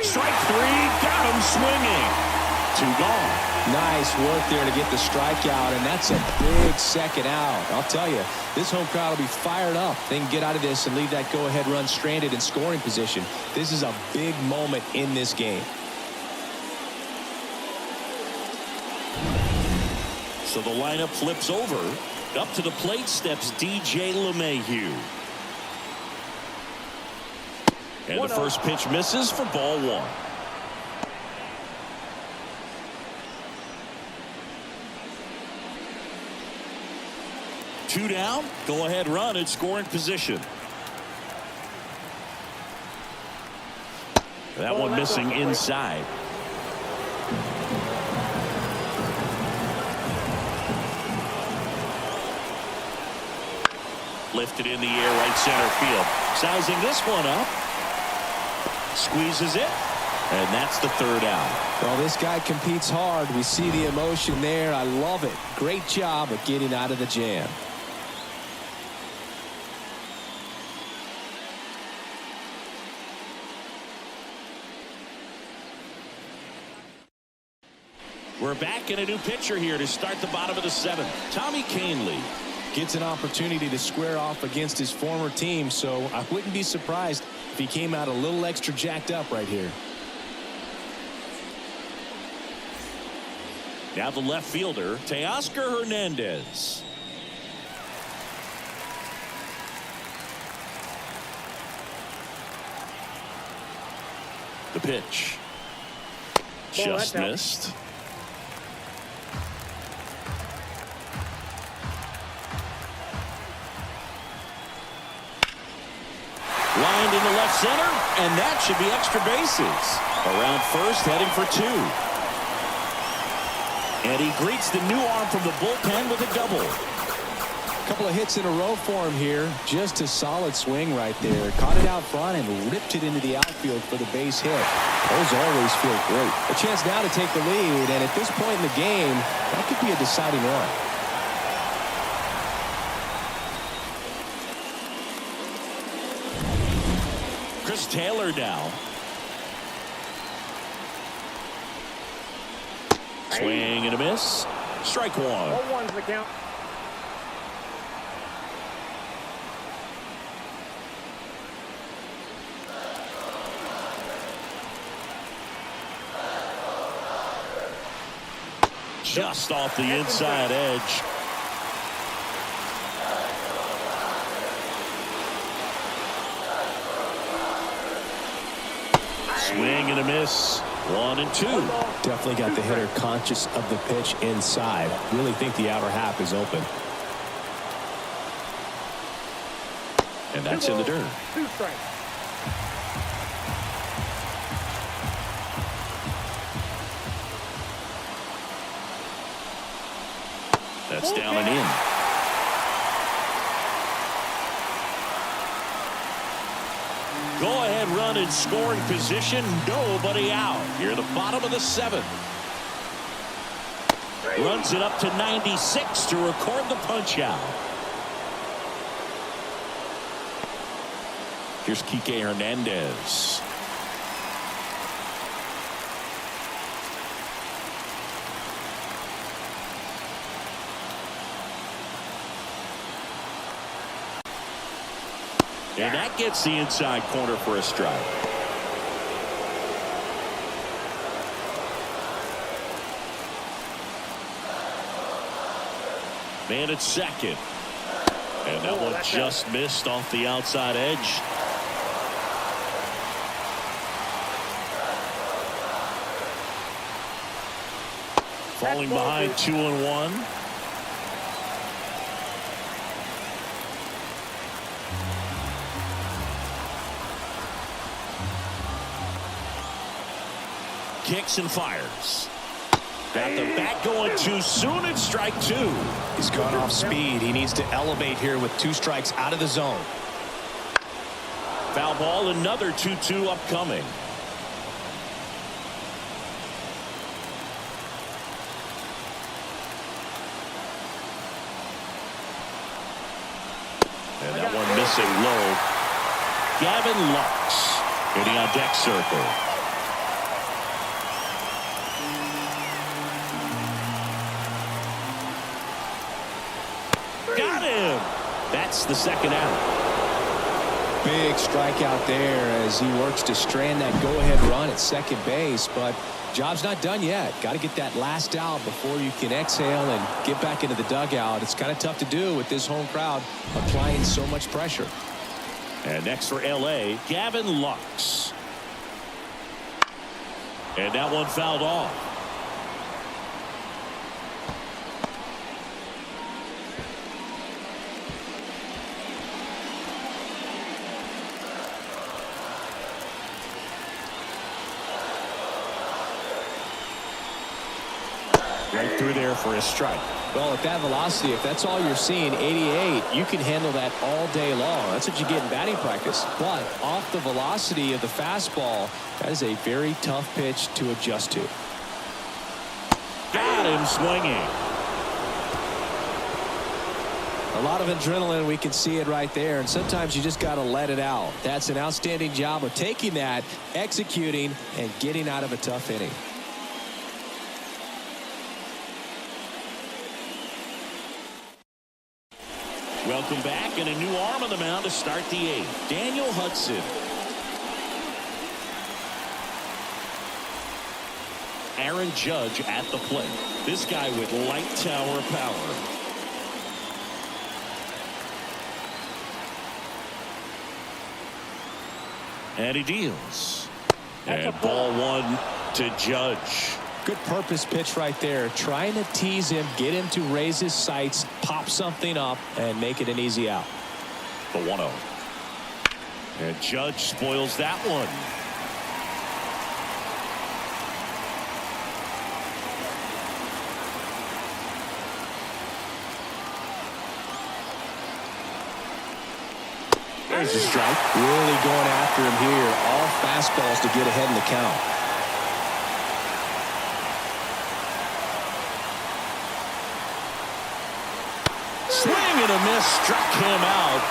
Strike 3, got him swinging. 2 gone. Nice work there to get the strikeout, and that's a big second out. I'll tell you, this home crowd will be fired up. They can get out of this and leave that go-ahead run stranded in scoring position. This is a big moment in this game. So the lineup flips over. Up to the plate steps DJ LeMahieu. And the first pitch misses for ball 1. Two down. Go ahead run at scoring position. That one missing inside. Lifted in the air right center field. Sizing this one up. Squeezes it. And that's the 3rd out. Well, this guy competes hard. We see the emotion there. I love it. Great job of getting out of the jam. We're back in a new pitcher here to start the bottom of the 7th. Tommy Kahnle gets an opportunity to square off against his former team, so I wouldn't be surprised if he came out a little extra jacked up right here. Now the left fielder, Teoscar Hernandez. The pitch. Just missed. Lined into left center, and that should be extra bases. Around first, heading for 2. And he greets the new arm from the bullpen with a double. A couple of hits in a row for him here. Just a solid swing right there. Caught it out front and ripped it into the outfield for the base hit. Those always feel great. A chance now to take the lead, and at this point in the game, that could be a deciding run. Chris Taylor now. Swing and a miss. Strike 1. 0-1's the count. Just off the inside edge. Swing and a miss. 1 and 2. Definitely got the hitter conscious of the pitch inside. Really think the outer half is open. And that's in the dirt. 2 strikes. That's down and in. Go ahead run in scoring position. Nobody out. Here at the bottom of the 7th. Runs it up to 96 to record the punch out. Here's Kike Hernandez. And that gets the inside corner for a strike. Man at second. And that one just missed off the outside edge. Falling behind 2-1. Kicks and fires. Got the bat going too soon. It's strike two. He's gone off speed. He needs to elevate here with 2 strikes out of the zone. Foul ball, another 2-2 upcoming. And that one missing low. Gavin Lux getting on deck circle. Got him. That's the second out. Big strikeout there as he works to strand that go-ahead run at second base, but job's not done yet. Got to get that last out before you can exhale and get back into the dugout. It's kind of tough to do with this home crowd applying so much pressure. And next for LA, Gavin Lux. And that one fouled off. Right through there for a strike. Well, at that velocity, if that's all you're seeing, 88, you can handle that all day long. That's what you get in batting practice. But off the velocity of the fastball, that is a very tough pitch to adjust to. Got him swinging. A lot of adrenaline, we can see it right there, and sometimes you just got to let it out. That's an outstanding job of taking that, executing, and getting out of a tough inning. Welcome back, and a new arm on the mound to start the 8th. Daniel Hudson. Aaron Judge at the plate. This guy with light tower power. And he deals. And ball 1 to Judge. Good purpose pitch right there. Trying to tease him, get him to raise his sights, pop something up, and make it an easy out. The 1-0. And Judge spoils that one. There's a strike. Really going after him here. All fastballs to get ahead in the count. Swing and a miss, struck him out,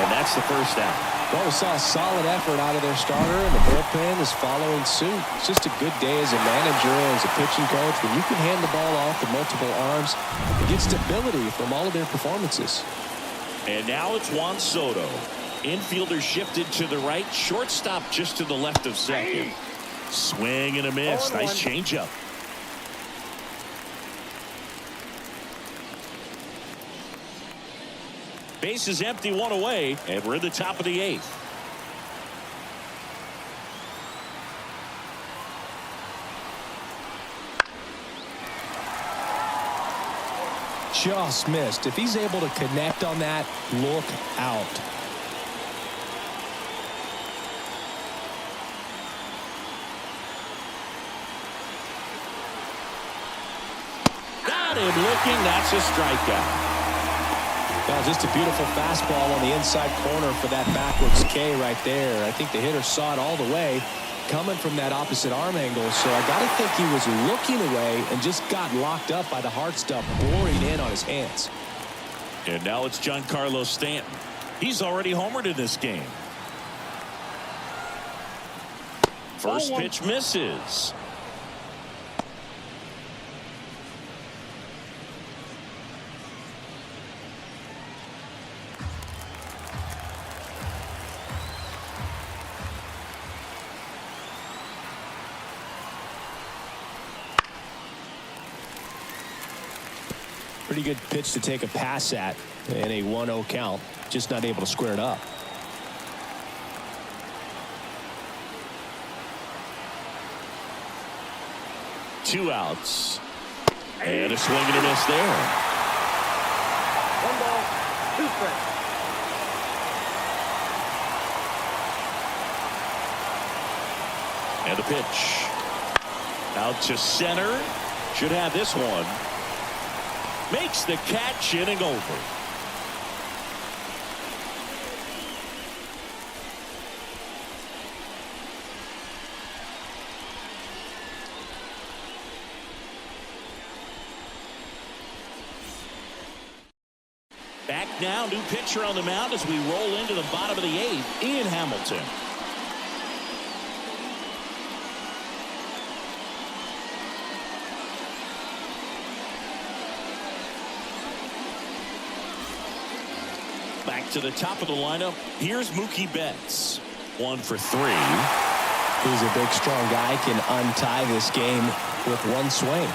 and that's the first out. Well, we saw a solid effort out of their starter, and the bullpen is following suit. It's just a good day as a manager, as a pitching coach. When you can hand the ball off to multiple arms, you get stability from all of their performances. And now it's Juan Soto. Infielder shifted to the right, shortstop just to the left of second. Swing and a miss. Nice changeup. Base is empty, 1 away, and we're in the top of the 8th. Just missed. If he's able to connect on that, look out. Got him looking. That's a strikeout. Well, just a beautiful fastball on the inside corner for that backwards K right there. I think the hitter saw it all the way coming from that opposite arm angle. So I got to think he was looking away and just got locked up by the hard stuff boring in on his hands. And now it's Giancarlo Stanton. He's already homered in this game. First pitch misses. Pretty good pitch to take a pass at in a 1-0 count. Just not able to square it up. Two outs. And a swing and a miss there. 1 ball, 2 strikes. And the pitch. Out to center. Should have this one. Makes the catch, inning over. Back now, new pitcher on the mound as we roll into the bottom of the 8th, Ian Hamilton. Back to the top of the lineup. Here's Mookie Betts. 1 for 3. He's a big, strong guy. Can untie this game with one swing.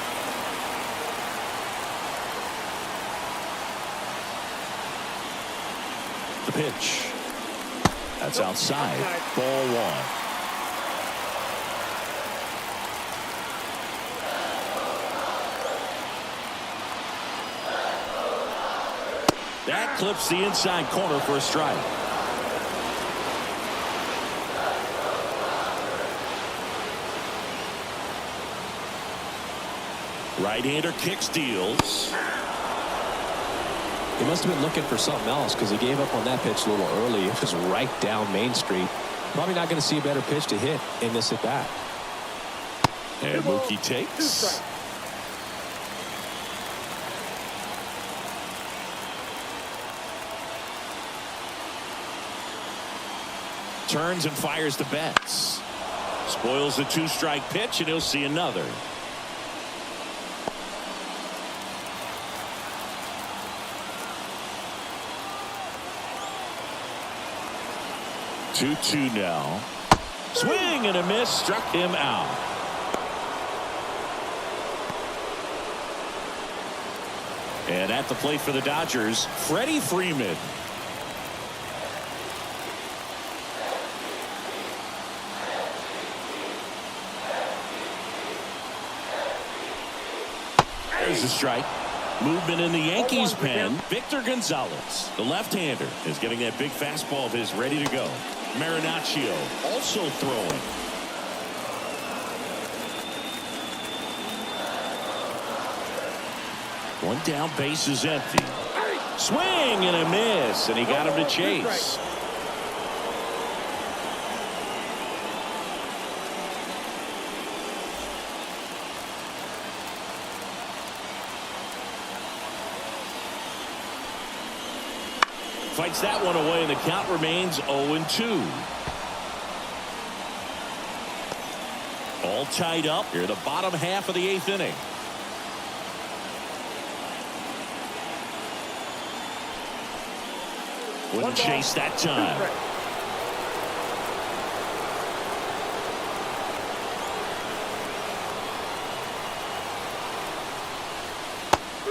The pitch. That's outside. Ball 1. That clips the inside corner for a strike. Right-hander kicks, deals. He must have been looking for something else because he gave up on that pitch a little early. It was right down Main Street. Probably not going to see a better pitch to hit in this at bat. And Mookie takes. Turns and fires to Betts. Spoils the 2-strike pitch, and he'll see another. Two now. Swing and a miss, struck him out. And at the plate for the Dodgers, Freddie Freeman. There's a strike. Movement in the Yankees pen. Victor Gonzalez, the left-hander, is getting that big fastball of his ready to go. Marinaccio also throwing. One down, base is empty. Swing and a miss, and he got him to chase. Fights that one away, and the count remains 0-2. All tied up here, the bottom half of the 8th inning. Wouldn't chase that time.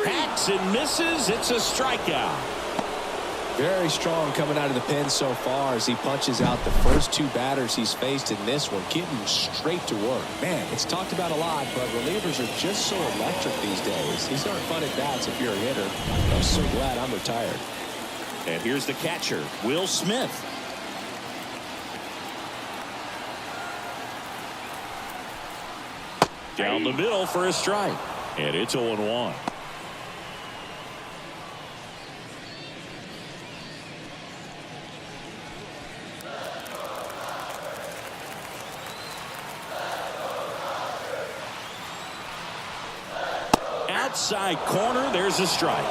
Hacks and misses. It's a strikeout. Very strong coming out of the pen so far as he punches out the first 2 batters he's faced in this one, getting straight to work. Man, it's talked about a lot, but relievers are just so electric these days. These aren't fun at bats if you're a hitter. I'm so glad I'm retired. And here's the catcher, Will Smith. Down the middle for a strike. And it's 0-1. Outside corner, there's a strike.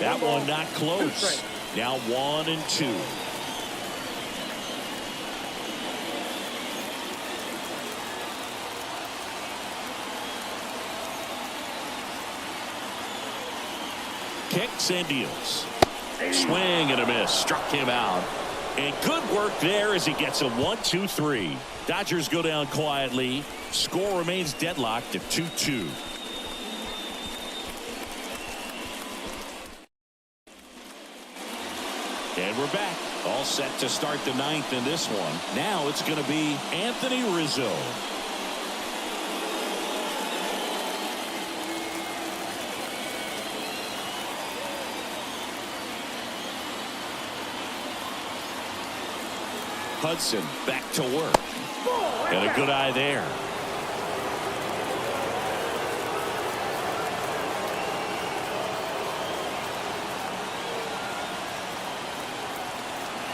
That one not close. Now 1-2. Kicks and deals. Swing and a miss. Struck him out. And good work there as he gets a 1-2-3. Dodgers go down quietly. Score remains deadlocked at 2-2. And we're back. All set to start the ninth in this one. Now it's going to be Anthony Rizzo. Hudson back to work. And a good eye there.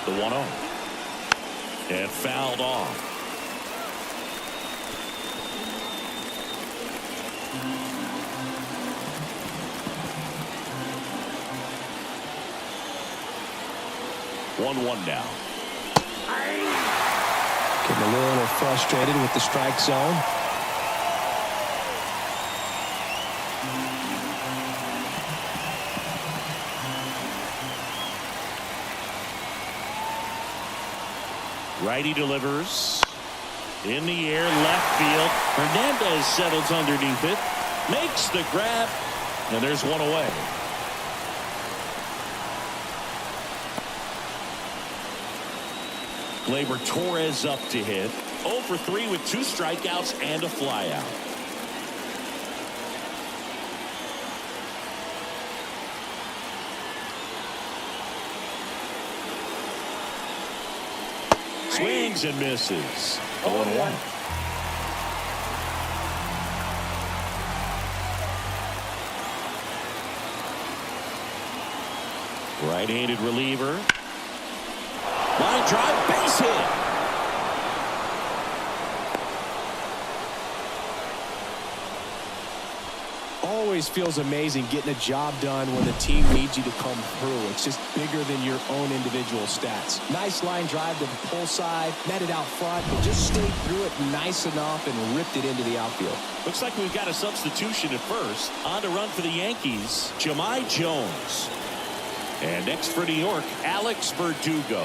The 1-0. And fouled off. One now. Getting a little frustrated with the strike zone. Righty delivers. In the air, left field. Hernandez settles underneath it. Makes the grab. And there's one away. Gleyber Torres up to hit. 0 for 3 with 2 strikeouts and a flyout. Swings and misses. 0-1. Right-handed reliever. Line drive, base hit. Always feels amazing getting a job done when the team needs you to come through. It's just bigger than your own individual stats. Nice line drive to the pull side, met it out front, but just stayed through it nice enough and ripped it into the outfield. Looks like we've got a substitution at first. On to run for the Yankees, Jahmai Jones. And next for New York, Alex Verdugo.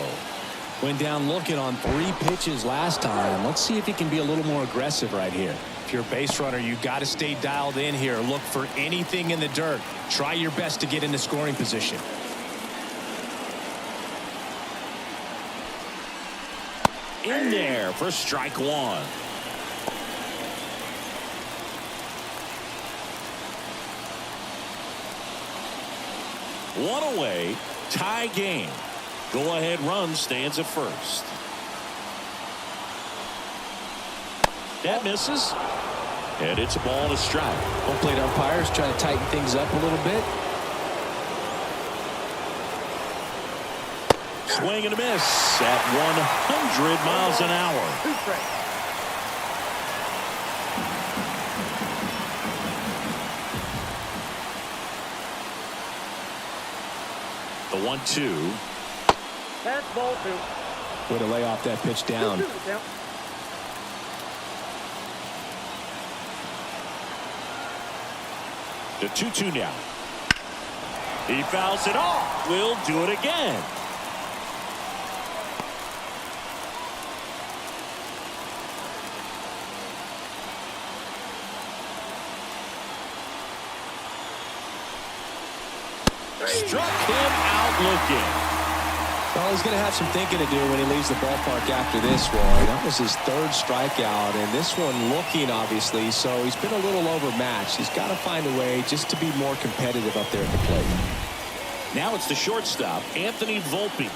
Went down looking on 3 pitches last time. Let's see if he can be a little more aggressive right here. If you're a base runner, you got to stay dialed in here. Look for anything in the dirt. Try your best to get into scoring position. In there for strike 1. One away, tie game. Go-ahead run stands at first. That misses. And it's a ball to strike. Home plate umpires trying to tighten things up a little bit. Swing and a miss at 100 miles an hour. The 1-2. That's ball 2. Way to lay off that pitch down. 2-2 count. The 2-2 now. He fouls it off. We'll do it again. Struck him out looking. Well, he's going to have some thinking to do when he leaves the ballpark after this one. That was his 3rd strikeout, and this one looking, obviously, so he's been a little overmatched. He's got to find a way just to be more competitive up there at the plate. Now it's the shortstop, Anthony Volpe.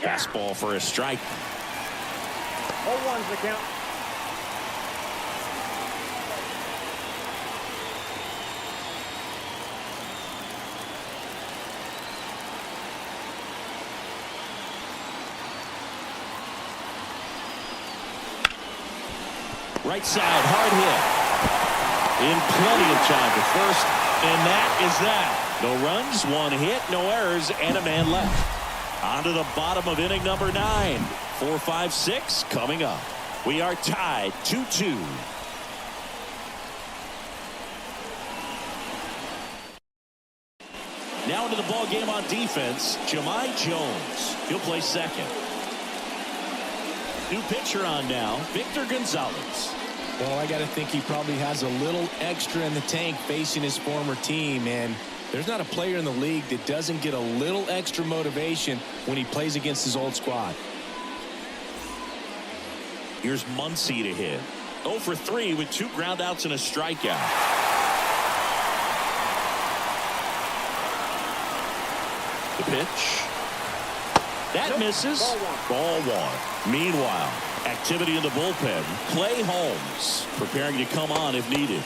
Fastball for a strike. 0-1's the count. Right side, hard hit. In plenty of time to first, and that is that. No runs, 1 hit, no errors, and a man left. On to the bottom of inning number 9. 4, 5, 6 coming up. We are tied 2-2. Now into the ball game on defense, Jahmai Jones. He'll play second. New pitcher on now, Victor Gonzalez. Well, I got to think he probably has a little extra in the tank facing his former team, and there's not a player in the league that doesn't get a little extra motivation when he plays against his old squad. Here's Muncy to hit. 0 for 3 with 2 groundouts and a strikeout. The pitch. That misses. Ball 1. Meanwhile, activity in the bullpen. Clay Holmes preparing to come on if needed.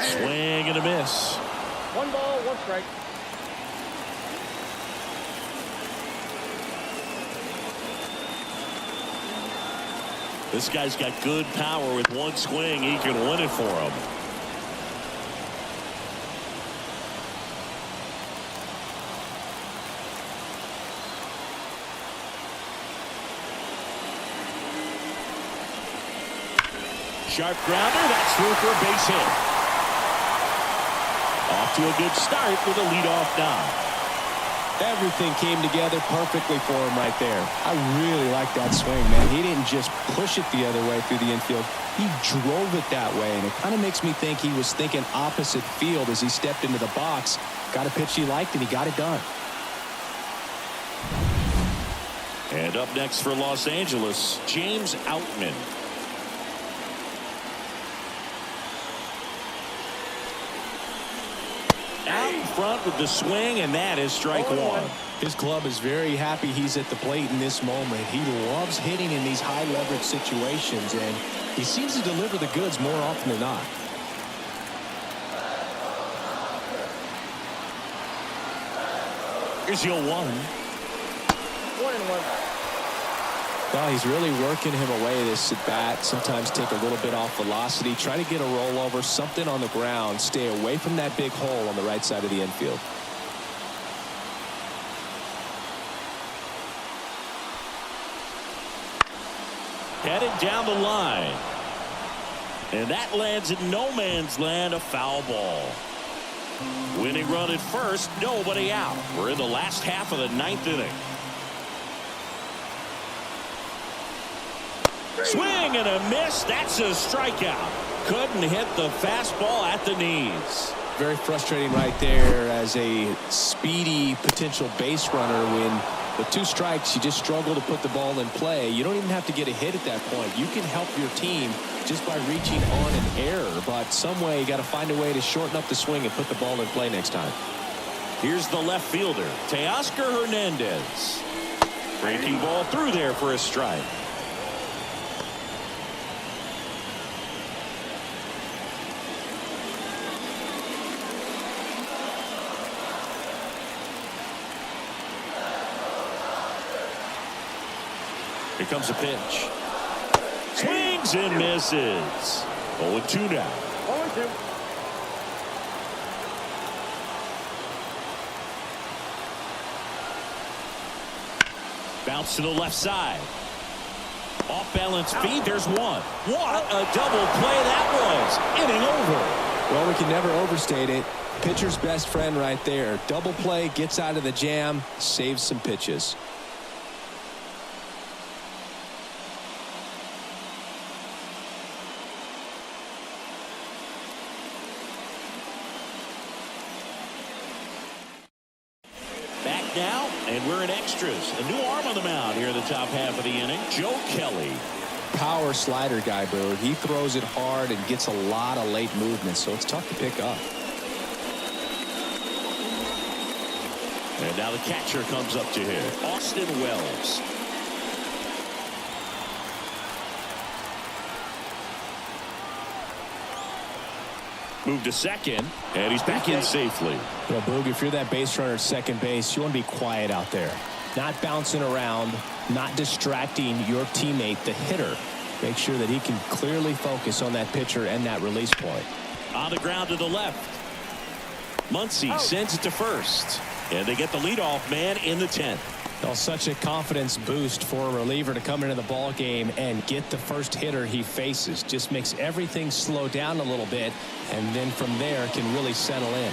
Swing and a miss. 1 ball, 1 strike. This guy's got good power. With 1 swing, he can win it for him. Sharp grounder. That's through for a base hit. Off to a good start with a leadoff knock. Everything came together perfectly for him right there. I really like that swing, man. He didn't just push it the other way through the infield. He drove it that way, and it kind of makes me think he was thinking opposite field as he stepped into the box. Got a pitch he liked, and he got it done. And up next for Los Angeles, James Outman. Out in front with the swing, and that is strike 1. His club is very happy he's at the plate in this moment. He loves hitting in these high leverage situations, and he seems to deliver the goods more often than not. Here's your 1. 1-1. Well, he's really working him away this at bat. Sometimes take a little bit off velocity, try to get a rollover, something on the ground, stay away from that big hole on the right side of the infield. Headed down the line. And that lands in no man's land, a foul ball. Winning run at first, nobody out. We're in the last half of the 9th inning. Swing and a miss. That's a strikeout. Couldn't hit the fastball at the knees. Very frustrating right there as a speedy potential base runner. When with 2 strikes, you just struggle to put the ball in play. You don't even have to get a hit at that point. You can help your team just by reaching on an error. But some way, you got to find a way to shorten up the swing and put the ball in play next time. Here's the left fielder, Teoscar Hernandez. Breaking ball through there for a strike. Here comes a pitch. Swings and misses. 0-2 now. 0-2. Bounce to the left side. Off balance feed. There's 1. What a double play that was. Inning over. Well, we can never overstate it. Pitcher's best friend right there. Double play, gets out of the jam, saves some pitches. Now, and we're in extras. A new arm on the mound here in the top half of the inning. Joe Kelly. Power slider guy, bro. He throws it hard and gets a lot of late movement, so it's tough to pick up. And now the catcher comes up to hit. Austin Wells. Move to second, and he's back in safely. Well, Boog, if you're that base runner at second base, you want to be quiet out there. Not bouncing around, not distracting your teammate, the hitter. Make sure that he can clearly focus on that pitcher and that release point. On the ground to the left. Muncy sends it to first. And they get the leadoff man in the 10th. Well, such a confidence boost for a reliever to come into the ball game and get the first hitter he faces. Just makes everything slow down a little bit, and then from there can really settle in.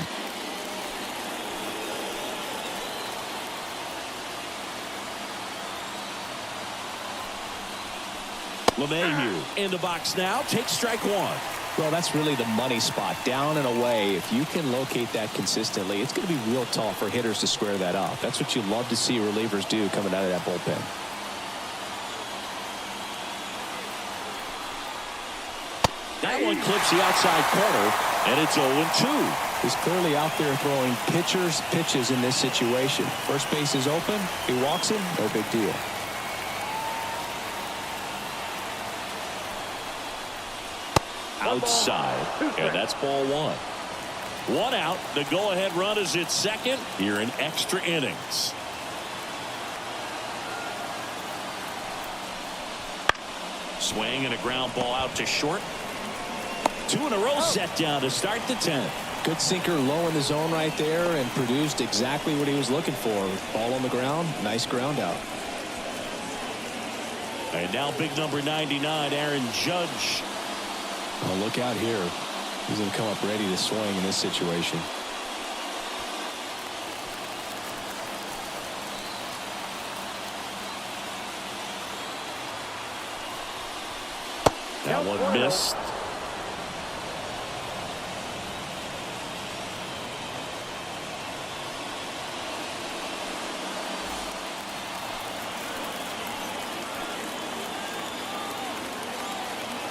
LeMahieu in the box now. Takes strike one. Well, that's really the money spot, down and away. If you can locate that consistently, it's going to be real tough for hitters to square that up. That's what you love to see relievers do coming out of that bullpen. That one clips the outside corner, and it's 0-2. He's clearly out there throwing pitches in this situation. First base is open. He walks him. No big deal. Outside, and that's ball one. One out. The go-ahead run is at second here in extra innings. Swing and a ground ball out to short. Two in a row set down to start the 10th. Good sinker low in the zone right there and produced exactly what he was looking for. Ball on the ground. Nice ground out. And now big number 99, Aaron Judge. Oh, look out here. He's going to come up ready to swing in this situation. That one missed.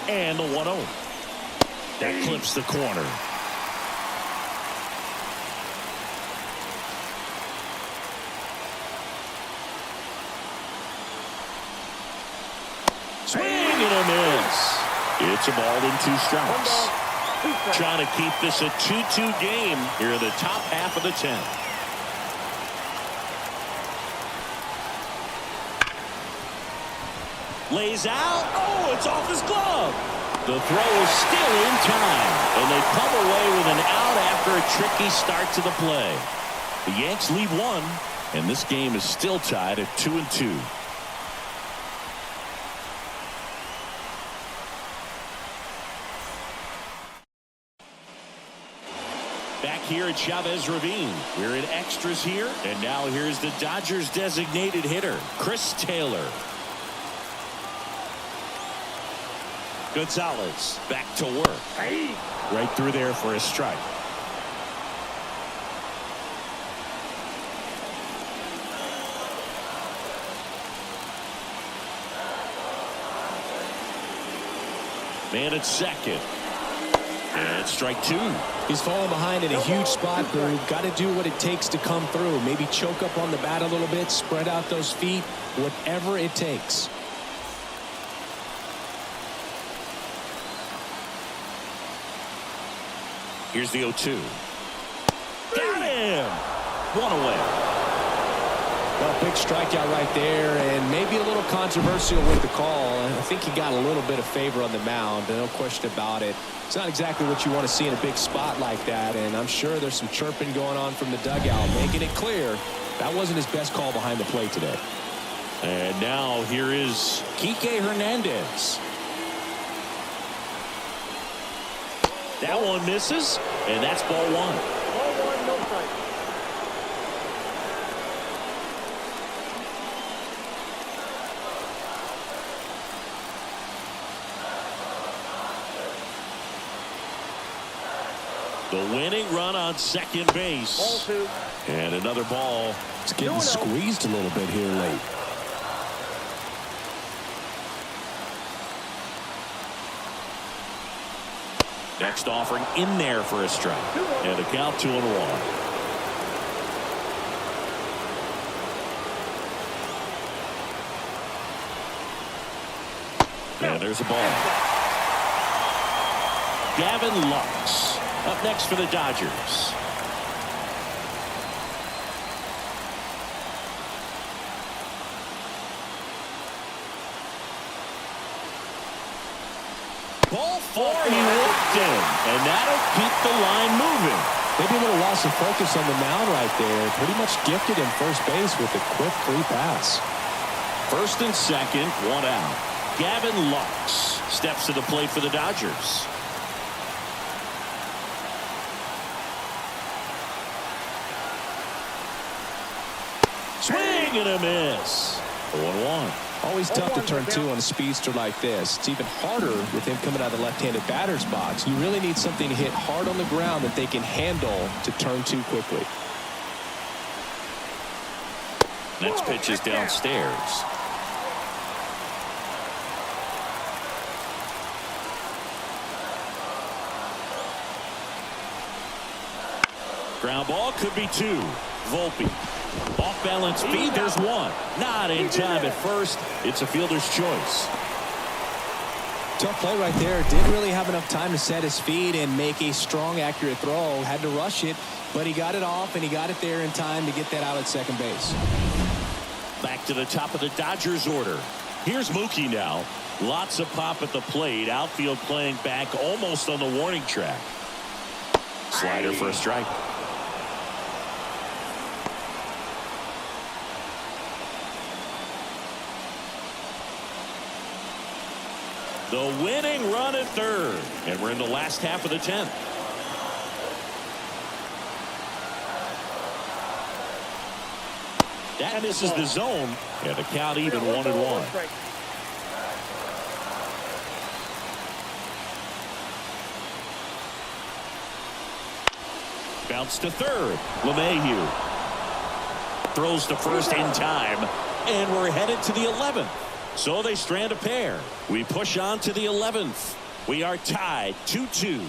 And the 1-0. That clips the corner. Swing and a miss. It's a ball in 2 strikes. Trying to keep this a 2-2 game here in the top half of the 10th. Lays out. Oh, it's off his glove. The throw is still in time, and they come away with an out after a tricky start to the play. The Yanks lead 1, and this game is still tied at 2-2. Back here at Chavez Ravine, we're in extras here, and now here's the Dodgers designated hitter, Chris Taylor. Gonzalez back to work. Right through there for a strike. Man at second. And strike 2. He's falling behind in a huge spot, but we've got to do what it takes to come through. Maybe choke up on the bat a little bit, spread out those feet, whatever it takes. Here's the 0-2. Got him! 1 away. Well, big strikeout right there, and maybe a little controversial with the call. I think he got a little bit of favor on the mound, no question about it. It's not exactly what you want to see in a big spot like that, and I'm sure there's some chirping going on from the dugout, making it clear that wasn't his best call behind the plate today. And now here is Kike Hernandez. That one misses, and that's ball 1. Ball 1, no strike. The winning run on second base. Ball 2. And another ball. It's getting squeezed a little bit here late. Next offering in there for a strike. And a count 2-1. And there's a ball. Gavin Lux up next for the Dodgers. Ball 4, he walked in, and that'll keep the line moving. Maybe a little loss of focus on the mound right there. Pretty much gifted him first base with a quick free pass. First and second, one out. Gavin Lux steps to the plate for the Dodgers. Swing and a miss. 1-1. Always tough to turn two on a speedster like this. It's even harder with him coming out of the left-handed batter's box. You really need something to hit hard on the ground that they can handle to turn two quickly. Next pitch is downstairs. Ground ball could be two. Volpe. Off balance feed. There's one. Not in time at first. It's a fielder's choice. Tough play right there. Didn't really have enough time to set his feet and make a strong, accurate throw. Had to rush it, but he got it off and he got it there in time to get that out at second base. Back to the top of the Dodgers order. Here's Mookie now. Lots of pop at the plate. Outfield playing back almost on the warning track. Slider for a strike. The winning run at third. And we're in the last half of the 10th. That misses the zone. And the count even 1-1. Bounce to third. LeMahieu throws to first in time. And we're headed to the 11th. So they strand a pair. We push on to the 11th. We are tied 2-2.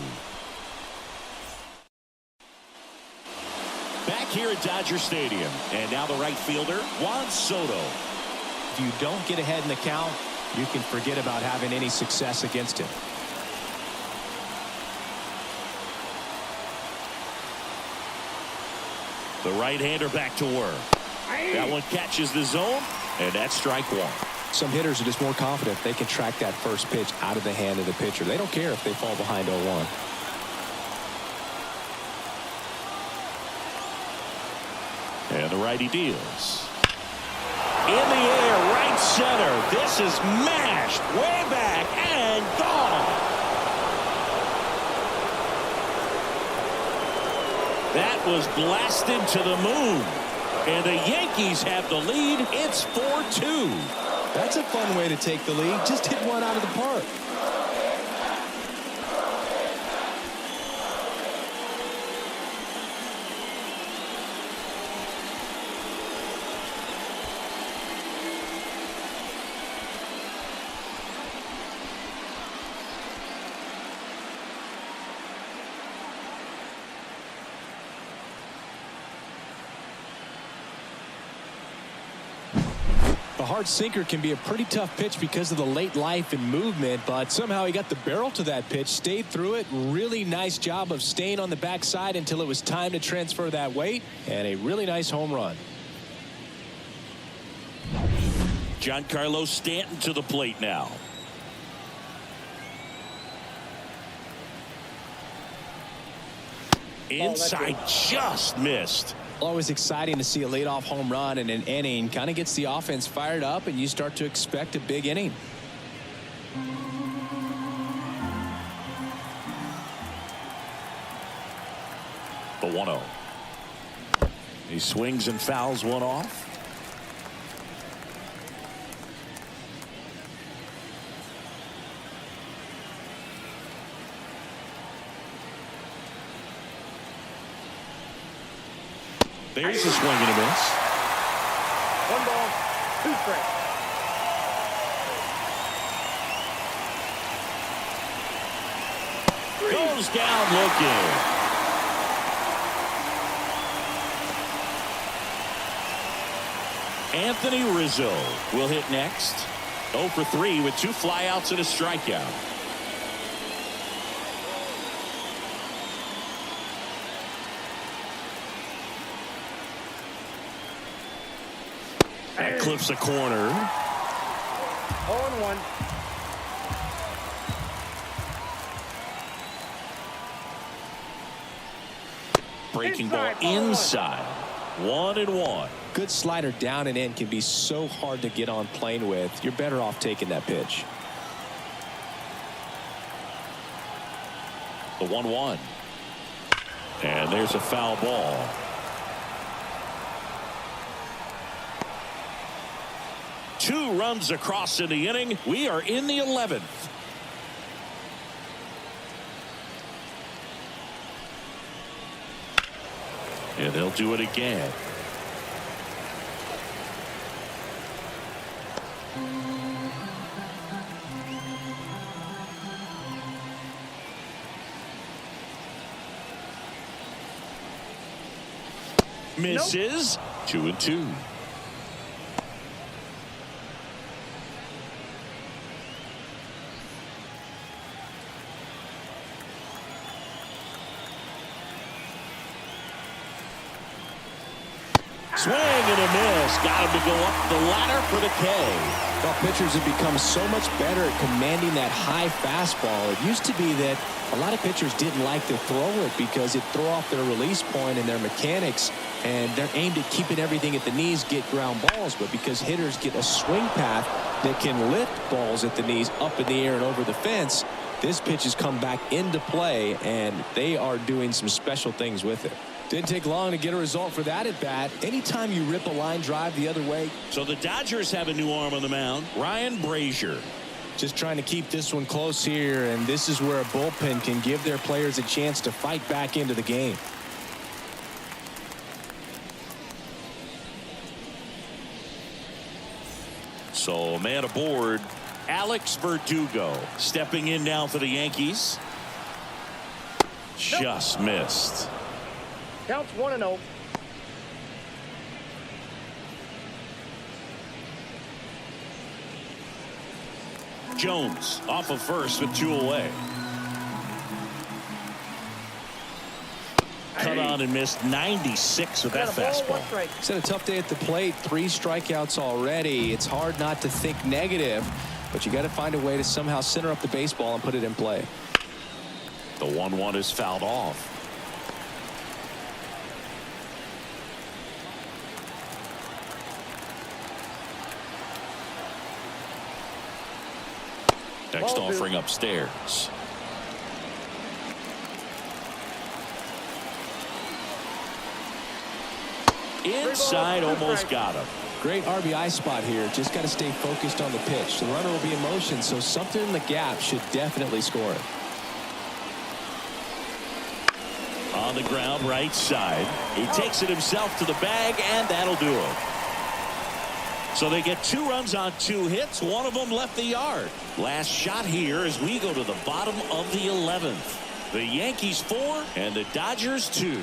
Back here at Dodger Stadium. And now the right fielder, Juan Soto. If you don't get ahead in the count, you can forget about having any success against him. The right-hander back to work. That one catches the zone, and that's strike one. Some hitters are just more confident they can track that first pitch out of the hand of the pitcher. They don't care if they fall behind 0-1. And the righty deals. In the air, right center. This is mashed way back and gone. That was blasted to the moon. And the Yankees have the lead. It's 4-2. That's a fun way to take the lead. Just hit one out of the park. A hard sinker can be a pretty tough pitch because of the late life and movement, but somehow he got the barrel to that pitch, stayed through it. Really nice job of staying on the backside until it was time to transfer that weight, and a really nice home run. Giancarlo Stanton to the plate now. Inside, just missed. Always exciting to see a leadoff home run in an inning. Kind of gets the offense fired up, and you start to expect a big inning. The 1-0. He swings and fouls one off. There's a swing and a miss. 1 ball, 2 strikes. Goes down looking. Anthony Rizzo will hit next. 0 for 3 with 2 flyouts and a strikeout. That clips a corner. 0-1. Breaking ball inside. 1-1. Good slider down and in can be so hard to get on plane with. You're better off taking that pitch. The 1-1. And there's a foul ball. Two runs across in the inning. We are in the 11th. And they'll do it again. Misses. 2-2. Swing and a miss. Got him to go up the ladder for the K. Well, pitchers have become so much better at commanding that high fastball. It used to be that a lot of pitchers didn't like to throw it because it'd throw off their release point and their mechanics, and they're aimed at keeping everything at the knees, get ground balls. But because hitters get a swing path that can lift balls at the knees up in the air and over the fence, this pitch has come back into play, and they are doing some special things with it. Didn't take long to get a result for that at bat. Anytime you rip a line drive the other way. So the Dodgers have a new arm on the mound, Ryan Brazier. Just trying to keep this one close here, and this is where a bullpen can give their players a chance to fight back into the game. So man aboard, Alex Verdugo stepping in now for the Yankees. Just missed. Counts 1-0. Jones off of first with 2 away. Cut on and missed 96 with that fastball. It's been a tough day at the plate. 3 strikeouts already. It's hard not to think negative, but you got to find a way to somehow center up the baseball and put it in play. The 1-1 is fouled off. Next offering upstairs. Inside, almost got him. Great RBI spot here. Just got to stay focused on the pitch. The runner will be in motion, so something in the gap should definitely score it. On the ground, right side. He takes it himself to the bag, and that'll do it. So they get 2 runs on 2 hits. One of them left the yard. Last shot here as we go to the bottom of the 11th. The Yankees 4 and the Dodgers 2.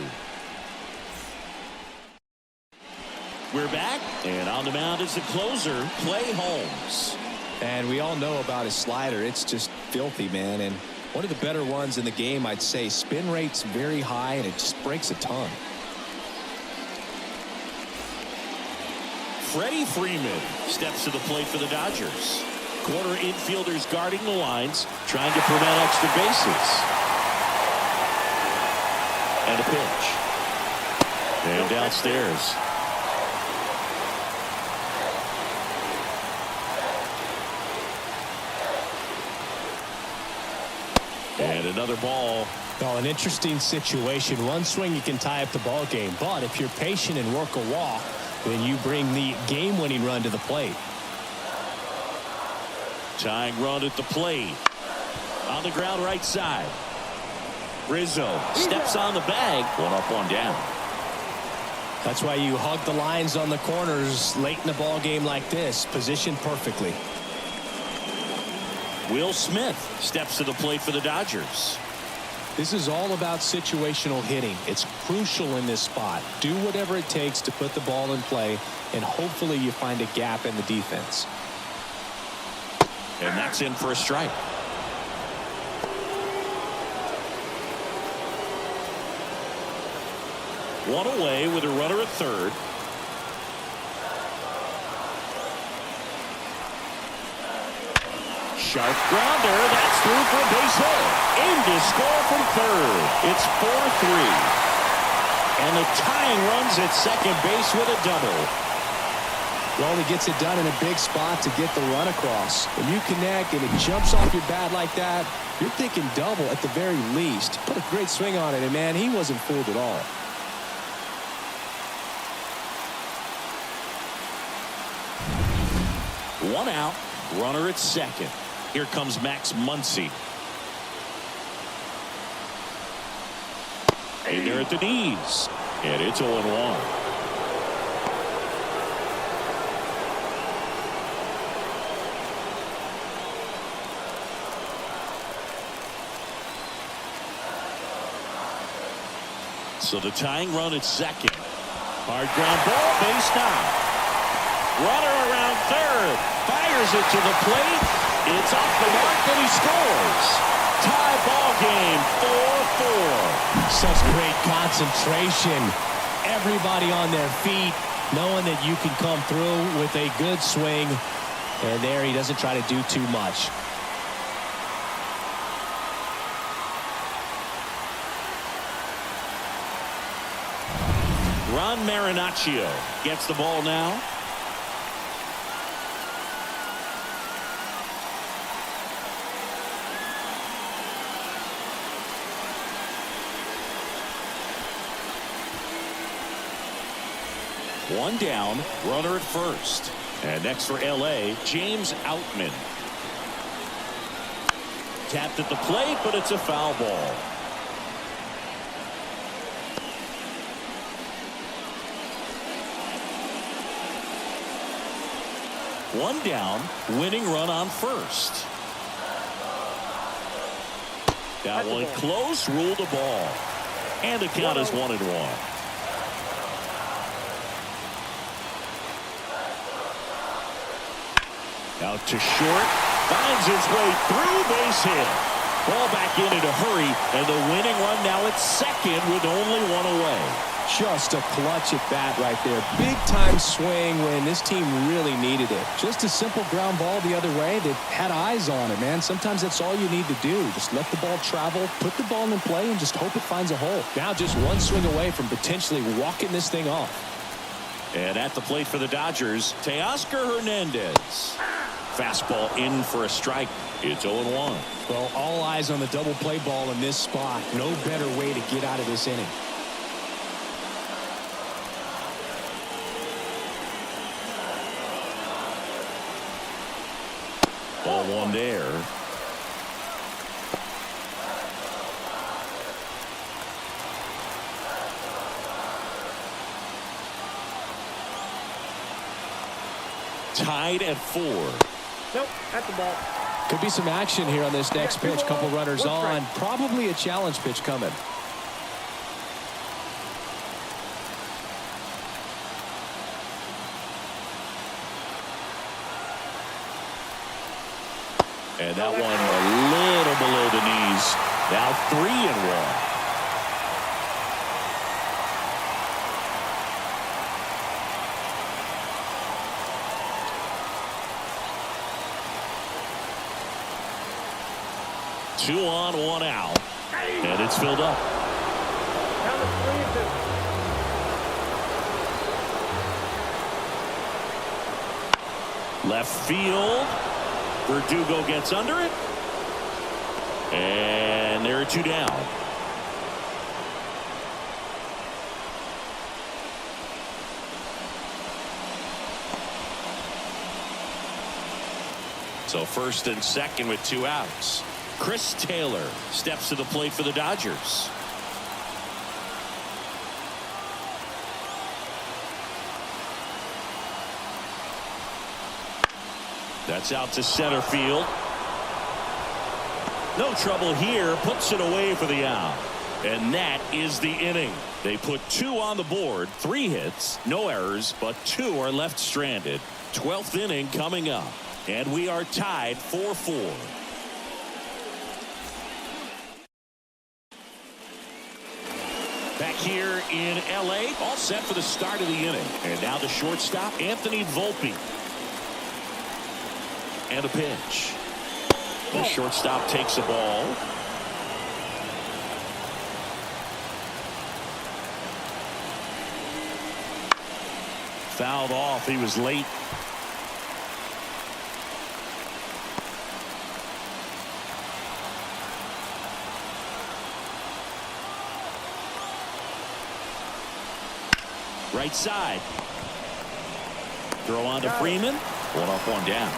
We're back, and on the mound is the closer, Clay Holmes. And we all know about his slider. It's just filthy, man. And one of the better ones in the game, I'd say. Spin rate's very high, and it just breaks a ton. Freddie Freeman steps to the plate for the Dodgers. Corner infielders guarding the lines, trying to prevent extra bases. And a pitch. And downstairs. And another ball. Well, an interesting situation. One swing, you can tie up the ball game. But if you're patient and work a walk, then you bring the game-winning run to the plate. Tying run at the plate. On the ground right side. Rizzo steps on the bag. 1 up, 1 down. That's why you hug the lines on the corners late in the ball game like this. Positioned perfectly. Will Smith steps to the plate for the Dodgers. This is all about situational hitting. It's crucial in this spot. Do whatever it takes to put the ball in play, and hopefully you find a gap in the defense. And that's in for a strike. One away with a runner at third. Sharp grounder. That's through for a base hit. Aimed to score from third. It's 4-3. And the tying runs at second base with a double. He only gets it done in a big spot to get the run across. When you connect and it jumps off your bat like that, you're thinking double at the very least. Put a great swing on it, and man, he wasn't fooled at all. One out, runner at second. Here comes Max Muncy. In there at the knees. And it's 0-1. So the tying run at second. Hard ground ball, base knock. Runner around third. Fires it to the plate. It's off the mark and he scores. Tie ball game, 4-4. Such great concentration. Everybody on their feet, knowing that you can come through with a good swing. And there he doesn't try to do too much. Ron Marinaccio gets the ball now. One down, runner at first. And next for LA, James Outman. Tapped at the plate, but it's a foul ball. One down, winning run on first. That one close, ruled a ball. And the count is 1-1. Out to short, finds his way through, base hit. Ball back in a hurry, and the winning run now at second with only one away. Just a clutch at bat right there. Big time swing when this team really needed it. Just a simple ground ball the other way that had eyes on it, man. Sometimes that's all you need to do. Just let the ball travel, put the ball in play, and just hope it finds a hole. Now just one swing away from potentially walking this thing off. And at the plate for the Dodgers, Teoscar Hernandez. Fastball in for a strike. It's 0-1. Well, all eyes on the double play ball in this spot. No better way to get out of this inning. Ball one there. Tied at 4. Nope, that's the ball. Could be some action here on this next pitch. Couple runners on. Probably a challenge pitch coming. And that one a little below the knees. Now 3-1. Two on, one out. And it's filled up. Down to 3-2. Left field. Verdugo gets under it. And there are two down. So first and second with two outs. Chris Taylor steps to the plate for the Dodgers. That's out to center field. No trouble here. Puts it away for the out. And that is the inning. They put 2 on the board, 3 hits, no errors, but 2 are left stranded. 12th inning coming up. And we are tied 4-4. Back here in LA, all set for the start of the inning. And now the shortstop, Anthony Volpe. And a pitch. The shortstop takes the ball. Fouled off. He was late. Right side. Throw on to Freeman. One up, one down.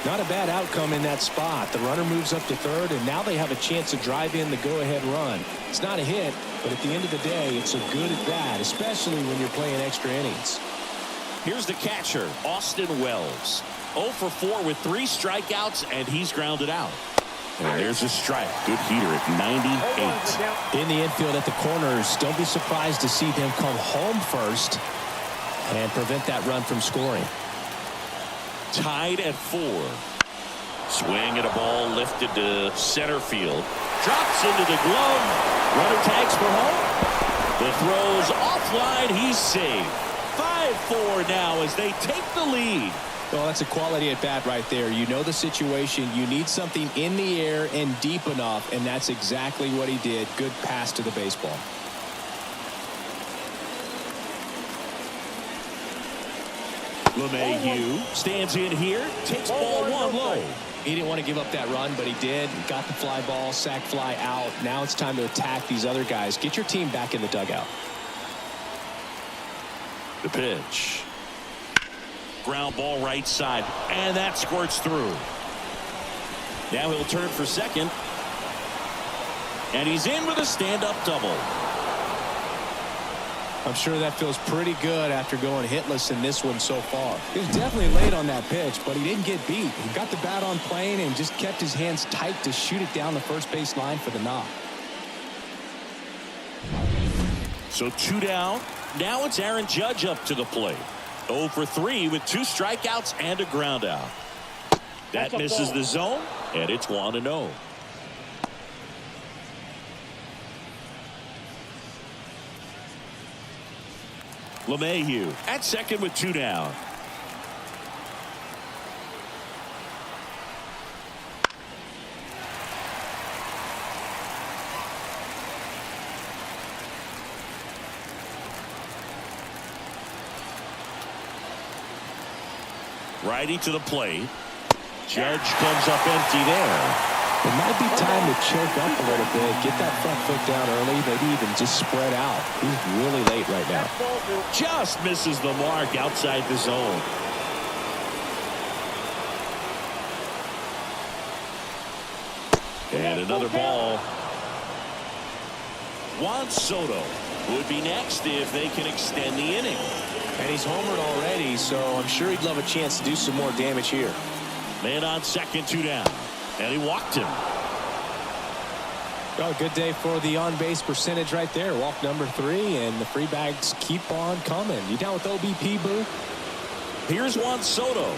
Not a bad outcome in that spot. The runner moves up to third, and now they have a chance to drive in the go-ahead run. It's not a hit, but at the end of the day, it's a good at bat, especially when you're playing extra innings. Here's the catcher, Austin Wells. 0 for 4 with 3 strikeouts, and he's grounded out. And there's a strike. Good heater at 98. In the infield at the corners, don't be surprised to see them come home first and prevent that run from scoring. Tied at 4. Swing at a ball lifted to center field. Drops into the glove. Runner tags for home. The throw's offline. He's safe. 5-4 now as they take the lead. Well, that's a quality at bat right there. You know the situation. You need something in the air and deep enough, and that's exactly what he did. Good pass to the baseball. LeMahieu stands in here, takes ball 1 low. He didn't want to give up that run, but he did. Got the fly ball, sac fly out. Now it's time to attack these other guys. Get your team back in the dugout. The pitch. Ground ball right side, and that squirts through. Now he'll turn for second. And he's in with a stand-up double. I'm sure that feels pretty good after going hitless in this one so far. He was definitely late on that pitch, but he didn't get beat. He got the bat on plane and just kept his hands tight to shoot it down the first base line for the knock. So 2 down. Now it's Aaron Judge up to the plate. 0 for 3 with 2 strikeouts and a ground out. That misses the zone, and it's 1-0. LeMahieu at second with 2 down. Righty to the plate. Judge comes up empty there. It might be time to choke up a little bit, get that front foot down early, maybe even just spread out. He's really late right now. Just misses the mark outside the zone. And another ball. Juan Soto would be next if they can extend the inning. And he's homered already, so I'm sure he'd love a chance to do some more damage here. Man on second, 2 down. And he walked him. Well, good day for the on-base percentage right there. Walk number 3, and the free bags keep on coming. You down with OBP, Boo? Here's Juan Soto.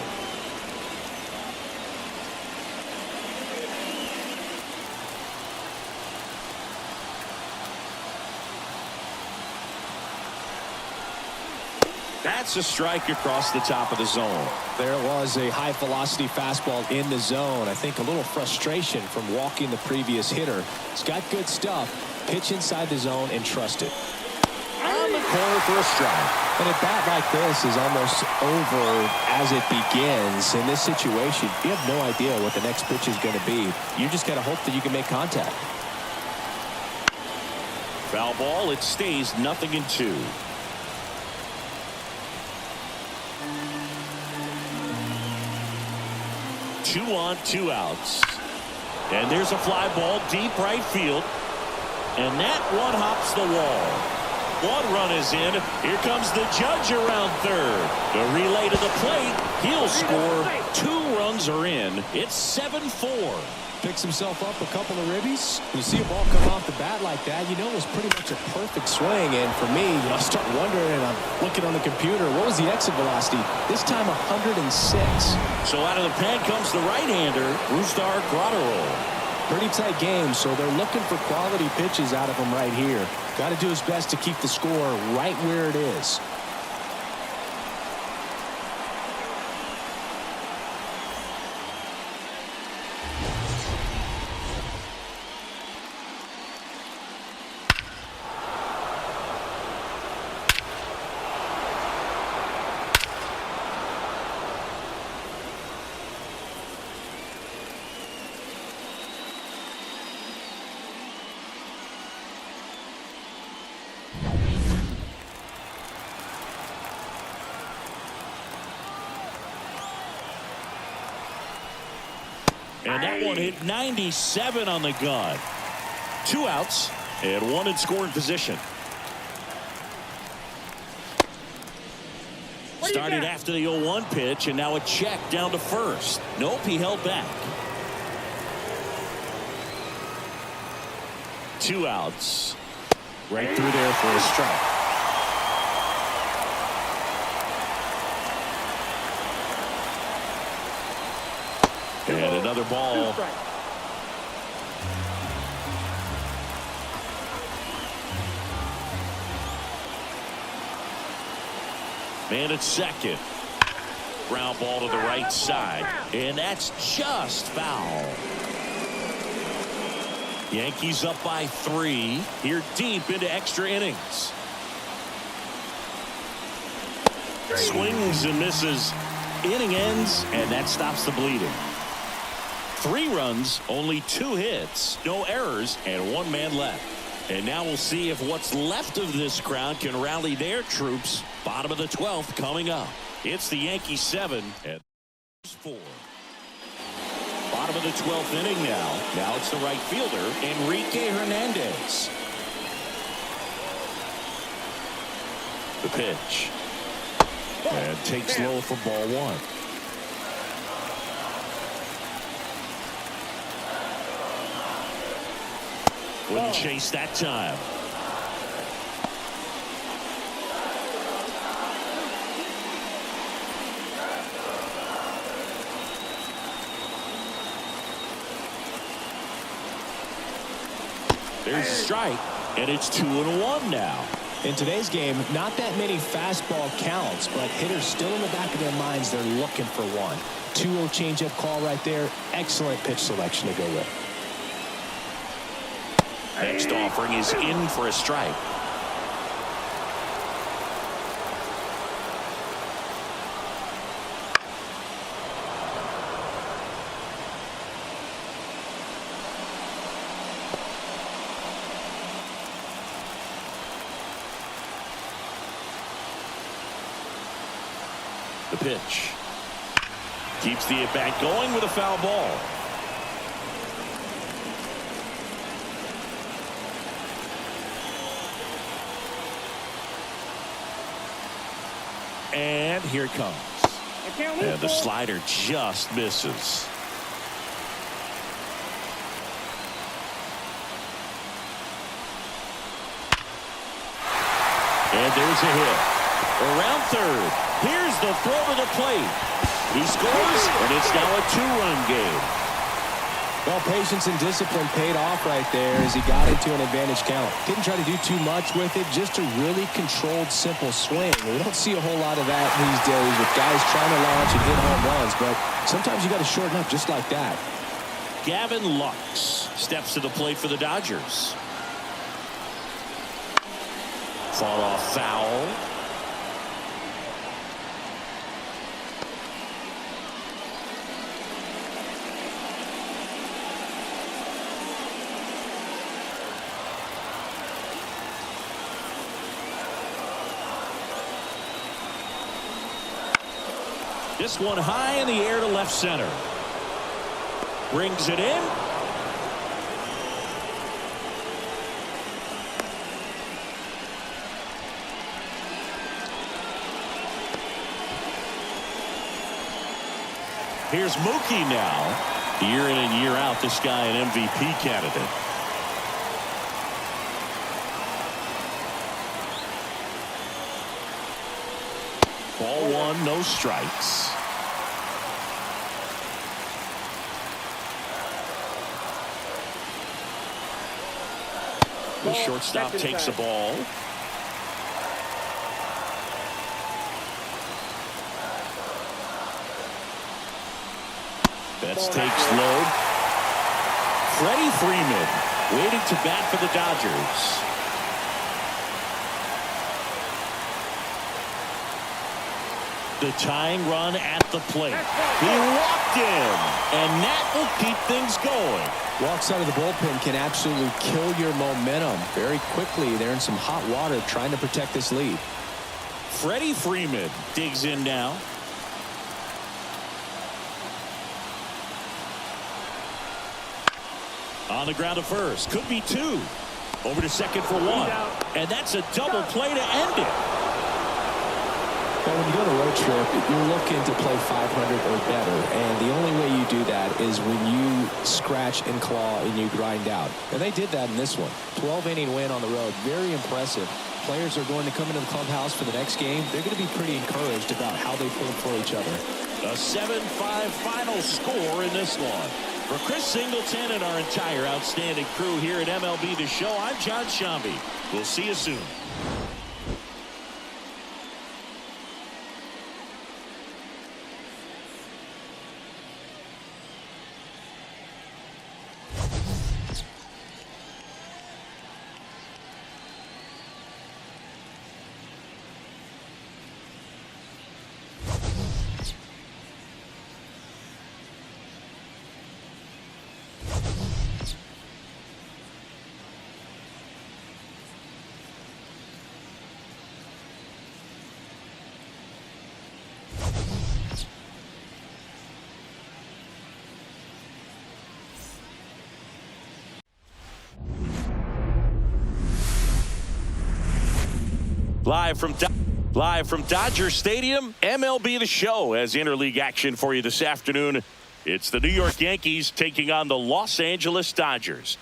That's a strike across the top of the zone. There was a high-velocity fastball in the zone. I think a little frustration from walking the previous hitter. He's got good stuff. Pitch inside the zone and trust it. On the corner for a strike. And a bat like this is almost over as it begins. In this situation, you have no idea what the next pitch is going to be. You just got to hope that you can make contact. Foul ball. It stays 0-2. Two on, 2 outs. And there's a fly ball deep right field. And that one hops the wall. 1 run is in. Here comes the Judge around third. The relay to the plate. He'll score. 2 runs are in. It's 7-4. Picks himself up a couple of ribbies. When you see a ball come off the bat like that, you know it was pretty much a perfect swing. And for me, I start wondering, and I'm looking on the computer, what was the exit velocity? This time 106. So out of the pen comes the right-hander, Rustar Grotterol. Pretty tight game, so they're looking for quality pitches out of him right here. Got to do his best to keep the score right where it is. And that one hit 97 on the gun. 2 outs and 1 in scoring position. Started after the 0-1 pitch, and now a check down to first. Nope, he held back. 2 outs. Right through there for a strike. And another ball. Man at second. Ground ball to the right side. And that's just foul. Yankees up by 3. Here deep into extra innings. Swings and misses. Inning ends, and that stops the bleeding. 3 runs, only 2 hits, no errors, and 1 man left. And now we'll see if what's left of this crowd can rally their troops. Bottom of the 12th coming up. It's the Yankees 7 and 4. Bottom of the 12th inning now. Now it's the right fielder, Enrique Hernandez. The pitch. And takes low for ball 1. Wouldn't chase that time. There's a strike, and it's 2-1 now. In today's game, not that many fastball counts, but hitters still in the back of their minds, they're looking for one. 2-0 changeup call right there. Excellent pitch selection to go with. Next offering is in for a strike. The pitch. Keeps the at-bat going with a foul ball. And here it comes. And the slider just misses. And there's a hit. Around third. Here's the throw to the plate. He scores, and it's now a 2-run game. Well, patience and discipline paid off right there as he got into an advantage count. Didn't try to do too much with it, just a really controlled, simple swing. We don't see a whole lot of that these days with guys trying to launch and hit home runs, but sometimes you got to shorten up just like that. Gavin Lux steps to the plate for the Dodgers. Fought off foul. This one high in the air to left center. Brings it in. Here's Mookie now. Year in and year out, this guy an MVP candidate. Ball 1, no strikes. The shortstop takes the ball. Betts takes low. Freddie Freeman waiting to bat for the Dodgers. The tying run at the plate. He walked in, and that will keep things going. Walks out of the bullpen can absolutely kill your momentum very quickly. They're in some hot water trying to protect this lead. Freddie Freeman digs in now. On the ground to first. Could be two. Over to second for one. And that's a double play to end it. Well, when you go on a road trip, you're looking to play 500 or better. And the only way you do that is when you scratch and claw and you grind out. And they did that in this one. 12-inning win on the road. Very impressive. Players are going to come into the clubhouse for the next game. They're going to be pretty encouraged about how they pulled for each other. A 7-5 final score in this one. For Chris Singleton and our entire outstanding crew here at MLB The Show, I'm John Shambi. We'll see you soon. Live from Dodger Stadium, MLB The Show has interleague action for you this afternoon. It's the New York Yankees taking on the Los Angeles Dodgers.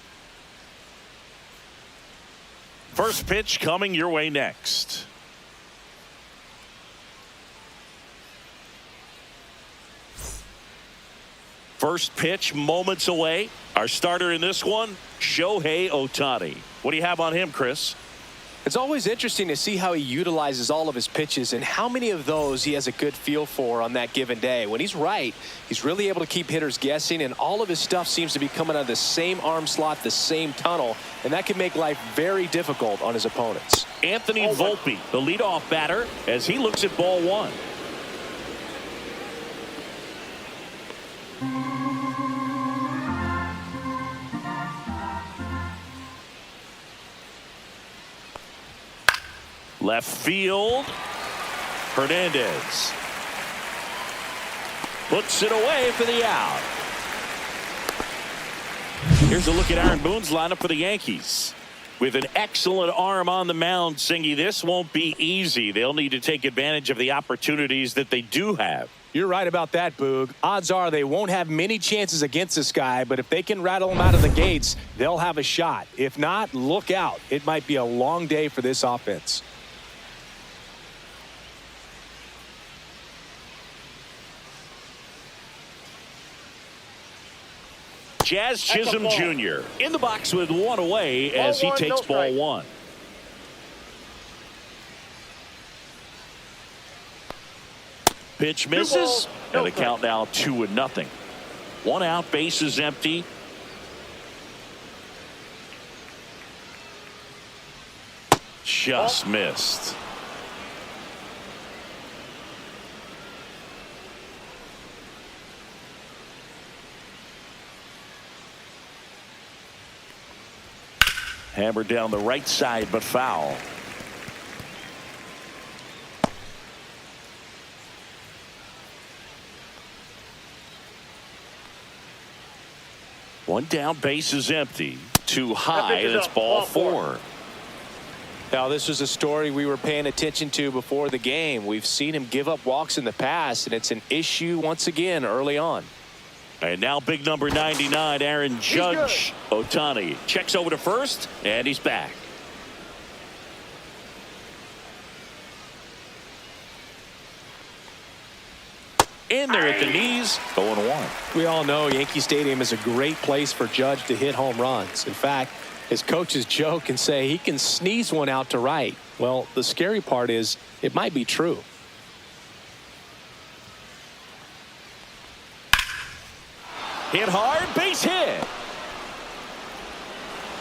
First pitch coming your way next. First pitch moments away. Our starter in this one, Shohei Ohtani. What do you have on him, Chris? It's always interesting to see how he utilizes all of his pitches and how many of those he has a good feel for on that given day. When he's right, he's really able to keep hitters guessing, and all of his stuff seems to be coming out of the same arm slot, the same tunnel, and that can make life very difficult on his opponents. Anthony Volpe, the leadoff batter, as he looks at ball one. Left field. Hernandez puts it away for the out. Here's a look at Aaron Boone's lineup for the Yankees. With an excellent arm on the mound, Singy, this won't be easy. They'll need to take advantage of the opportunities that they do have. You're right about that, Boog. Odds are they won't have many chances against this guy, but if they can rattle him out of the gates, they'll have a shot. If not, look out. It might be a long day for this offense. Jazz Chisholm Jr. in the box with one away as he takes ball one. Pitch misses, and the count now 2-0. One out, base is empty. Just missed. Hammered down the right side, but foul. One down, base is empty. Too high, and it's ball four. Now, this was a story we were paying attention to before the game. We've seen him give up walks in the past, and it's an issue once again early on. And now big number 99, Aaron Judge. Ohtani checks over to first, and he's back. In there at the knees, 0-1. We all know Yankee Stadium is a great place for Judge to hit home runs. In fact, his coaches joke and say he can sneeze one out to right. Well, the scary part is it might be true. Hit hard, base hit.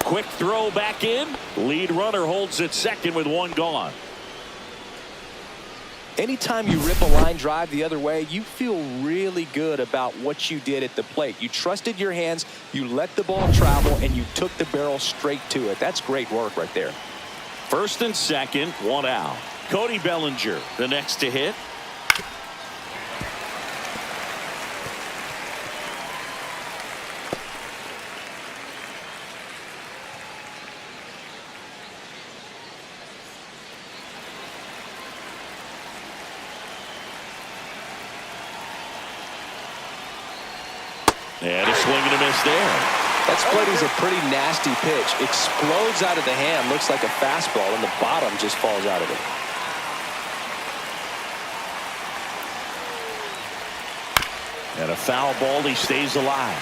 Quick throw back in. Lead runner holds at second with one gone. Anytime you rip a line drive the other way, you feel really good about what you did at the plate. You trusted your hands, you let the ball travel, and you took the barrel straight to it. That's great work right there. First and second, one out. Cody Bellinger, the next to hit. miss there. That Spladdy's a pretty nasty pitch. Explodes out of the hand. Looks like a fastball, and the bottom just falls out of it. And a foul ball. He stays alive.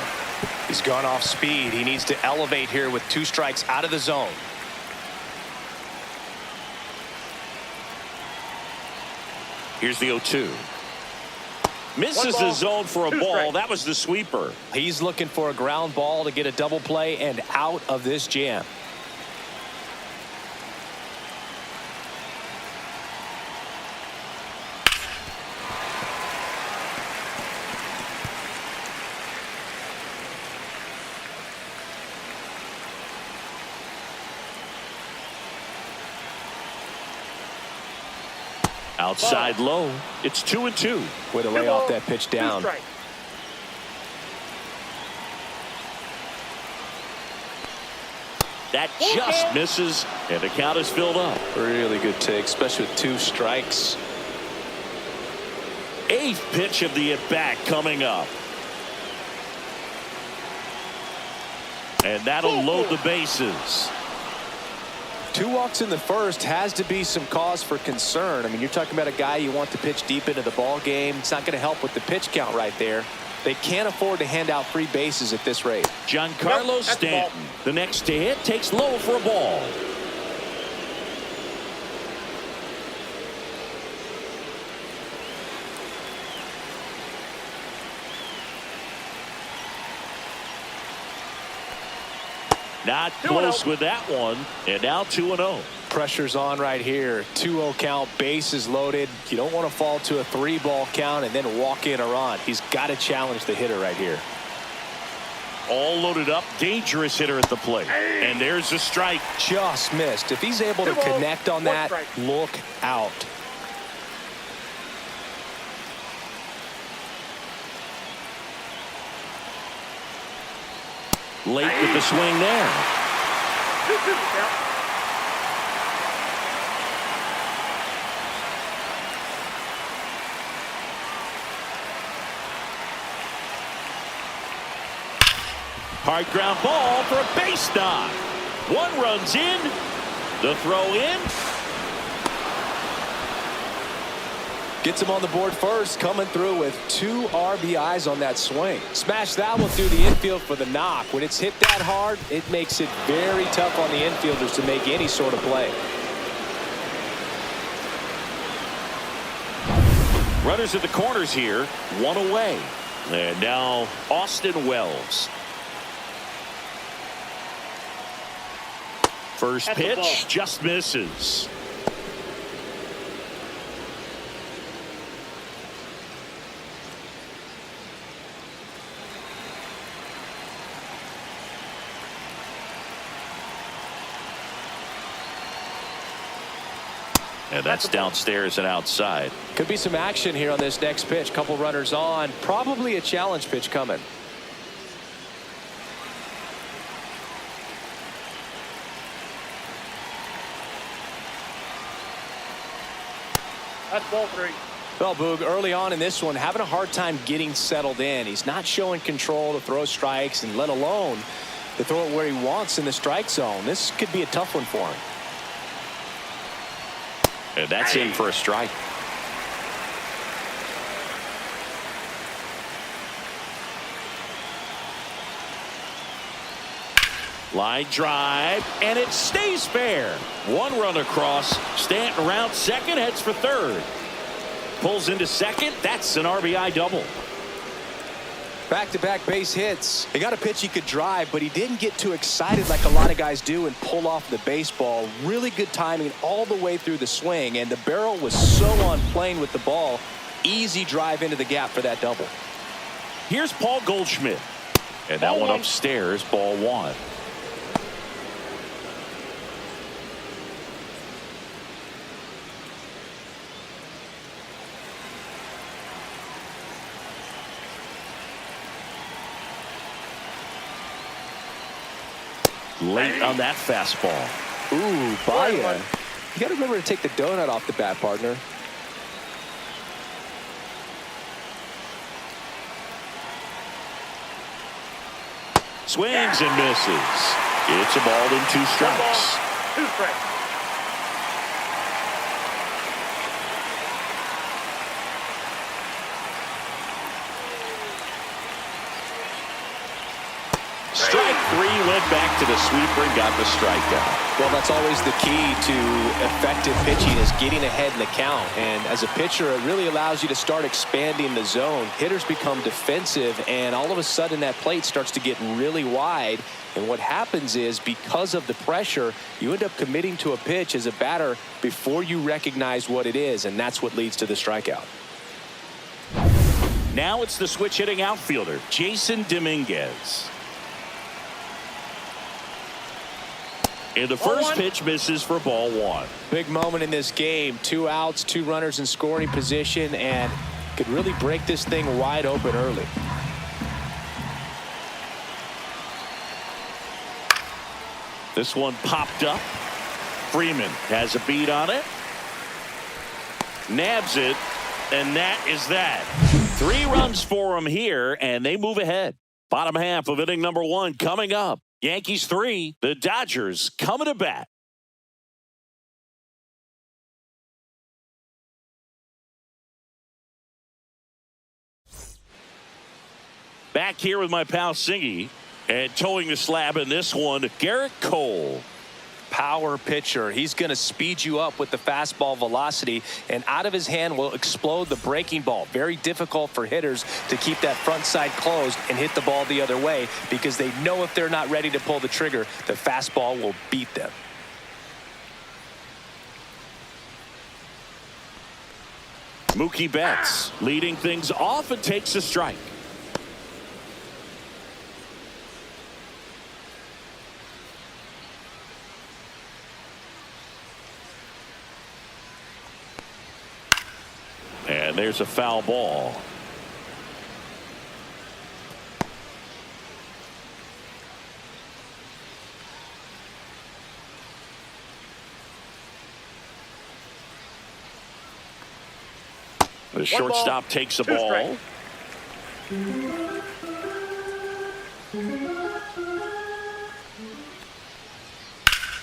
He's gone off speed. He needs to elevate here with 2 strikes out of the zone. Here's the 0-2. Misses the zone for a ball. That was the sweeper. He's looking for a ground ball to get a double play and out of this jam. Outside low. It's 2-2. Way to lay off that pitch down. That just misses, and the count is filled up. Really good take, especially with 2 strikes. 8th pitch of the at-bat coming up. And that'll load the bases. 2 walks in the first has to be some cause for concern. I mean, you're talking about a guy you want to pitch deep into the ball game. It's not going to help with the pitch count right there. They can't afford to hand out free bases at this rate. Giancarlo Stanton, the next to hit, takes low for a ball. Not close with that one, and now 2-0. Pressure's on right here. 2-0 count, bases loaded. You don't want to fall to a 3-ball count and then walk in a run. He's got to challenge the hitter right here. All loaded up, dangerous hitter at the plate. And there's a strike. Just missed. If he's able to connect on that, look out. Late with the swing there. Hard ground ball for a base knock. 1 runs in. The throw in. Gets him on the board first, coming through with 2 RBIs on that swing. Smash that one through the infield for the knock. When it's hit that hard, it makes it very tough on the infielders to make any sort of play. Runners at the corners here, 1 away. And now Austin Wells. First pitch just misses. And that's downstairs and outside. Could be some action here on this next pitch. Couple runners on. Probably a challenge pitch coming. That's ball 3. Well, Boog, early on in this one, having a hard time getting settled in. He's not showing control to throw strikes, and let alone to throw it where he wants in the strike zone. This could be a tough one for him. And that's in for a strike. Line drive, and it stays fair. 1 run across. Stanton around second, heads for third. Pulls into second. That's an RBI double. Back-to-back base hits. He got a pitch he could drive, but he didn't get too excited like a lot of guys do and pull off the baseball. Really good timing all the way through the swing, and the barrel was so on plane with the ball. Easy drive into the gap for that double. Here's Paul Goldschmidt. And that one upstairs, ball 1. Late on that fastball. Ooh, Baya. You got to remember to take the donut off the bat, partner. Swings and misses. It's a ball and 2 strikes. 2 strikes. Strike 3, went back to the sweeper and got the strikeout. Well, that's always the key to effective pitching, is getting ahead in the count. And as a pitcher, it really allows you to start expanding the zone. Hitters become defensive, and all of a sudden that plate starts to get really wide. And what happens is, because of the pressure, you end up committing to a pitch as a batter before you recognize what it is, and that's what leads to the strikeout. Now it's the switch-hitting outfielder, Jason Dominguez. And the first pitch misses for ball 1. Big moment in this game. 2 outs, 2 runners in scoring position, and could really break this thing wide open early. This one popped up. Freeman has a beat on it. Nabs it, and that is that. 3 runs for him here, and they move ahead. Bottom half of inning number 1 coming up. Yankees 3, the Dodgers coming to bat. Back here with my pal Singy, and towing the slab in this one, Garrett Cole. Power pitcher. He's going to speed you up with the fastball velocity, and out of his hand will explode the breaking ball. Very difficult for hitters to keep that front side closed and hit the ball the other way, because they know if they're not ready to pull the trigger, the fastball will beat them. Mookie Betts leading things off and takes a strike. And there's a foul ball. The shortstop takes a ball.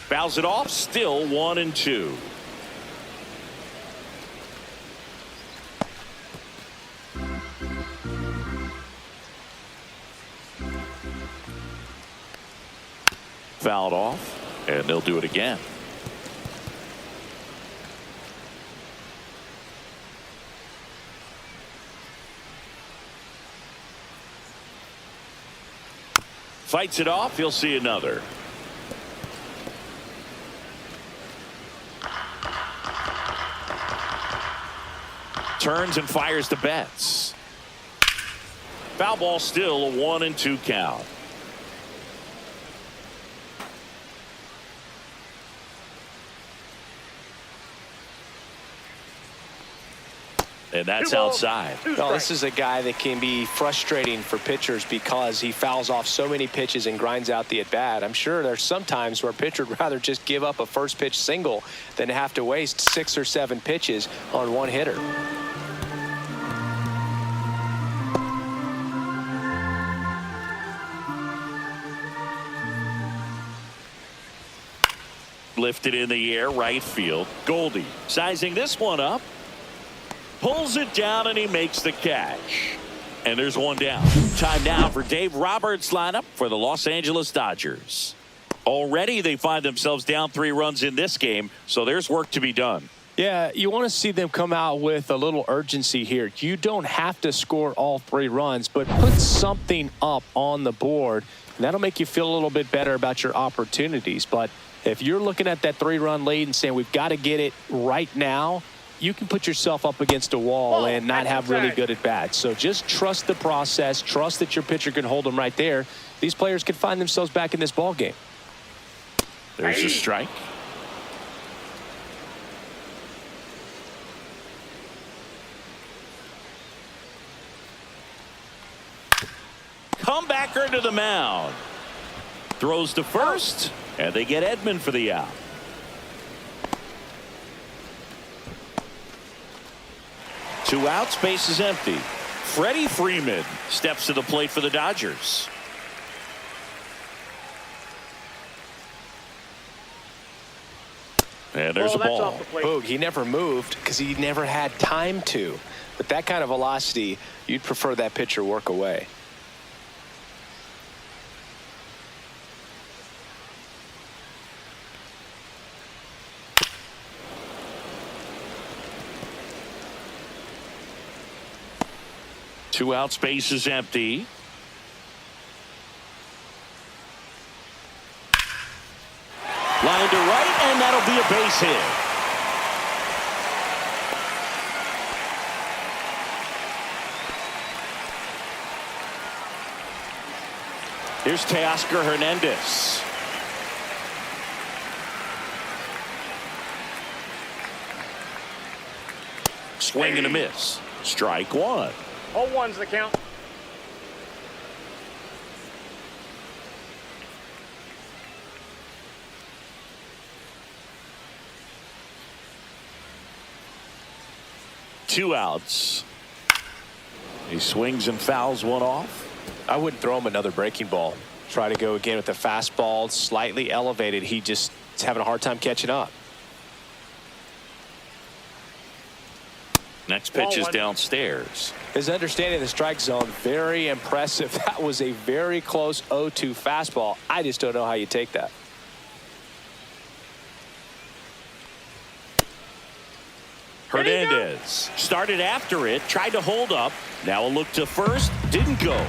Fouls it off, still 1-2. Fouled off, and they'll do it again. Fights it off, he'll see another. Turns and fires to Betts. Foul ball, still a 1-2 count. And that's outside. Well, this is a guy that can be frustrating for pitchers because he fouls off so many pitches and grinds out the at-bat. I'm sure there's some times where a pitcher would rather just give up a first pitch single than have to waste 6 or 7 pitches on one hitter. Lifted in the air, right field. Goldie sizing this one up. Pulls it down, and he makes the catch. And there's one down. Time now for Dave Roberts' lineup for the Los Angeles Dodgers. Already they find themselves down 3 runs in this game, so there's work to be done. Yeah, you want to see them come out with a little urgency here. You don't have to score all 3 runs, but put something up on the board, and that'll make you feel a little bit better about your opportunities. But if you're looking at that 3-run lead and saying we've got to get it right now, you can put yourself up against a wall and not have really good at bats. So just trust the process. Trust that your pitcher can hold them right there. These players can find themselves back in this ball game. There's a strike. Comebacker to the mound. Throws to first, and they get Edman for the out. Two outs, base is empty. Freddie Freeman steps to the plate for the Dodgers. And there's a That's ball. off the plate. Boog, he never moved because he never had time to. With that kind of velocity, you'd prefer that pitcher work away. Two outs, base is empty. Line to right, and that'll be a base hit. Here's Teoscar Hernandez. Swing and a miss. Strike one. 0-1's the count. Two outs. He swings and fouls one off. I wouldn't throw him another breaking ball. Try to go again with the fastball, slightly elevated. He just is having a hard time catching up. Next pitch is downstairs. His understanding of the strike zone, very impressive. That was a very close 0-2 fastball. I just don't know how you take that. Hernandez started after it, tried to hold up. Now a look to first, didn't go.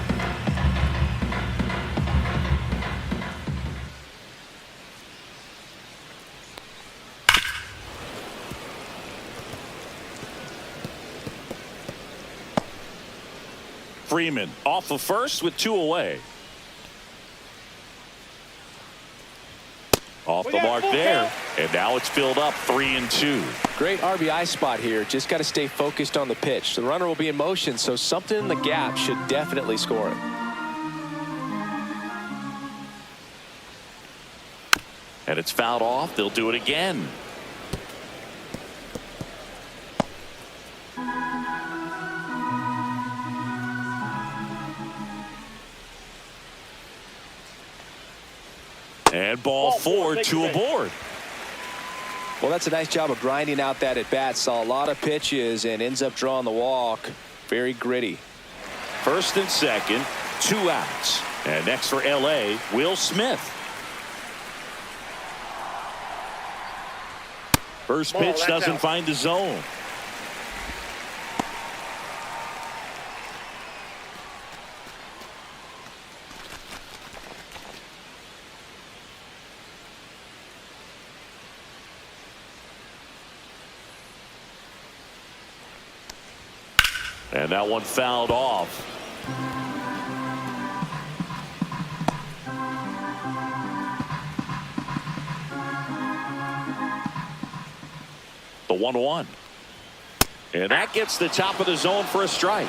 Freeman off of first with two away. Off the mark there, and now it's filled up 3-2. Great RBI spot here. Just got to stay focused on the pitch. The runner will be in motion, so something in the gap should definitely score it. And it's fouled off. They'll do it again. And ball four, two aboard. Well, that's a nice job of grinding out that at bat. Saw a lot of pitches and ends up drawing the walk. Very gritty. First and second, two outs. And next for LA, Will Smith. First pitch doesn't find the zone. And that one fouled off. The 1-1. And that gets the top of the zone for a strike.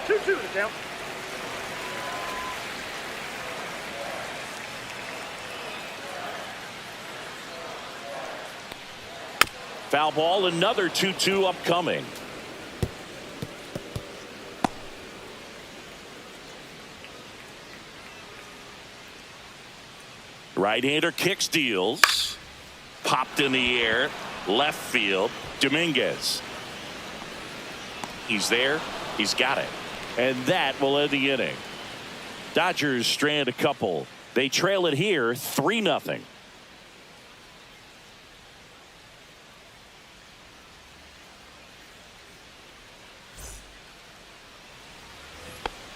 Two to count. Foul ball, another 2-2 upcoming. Right-hander kicks, deals. Popped in the air. Left field. Dominguez. He's there. He's got it. And that will end the inning. Dodgers strand a couple. They trail it here 3-0.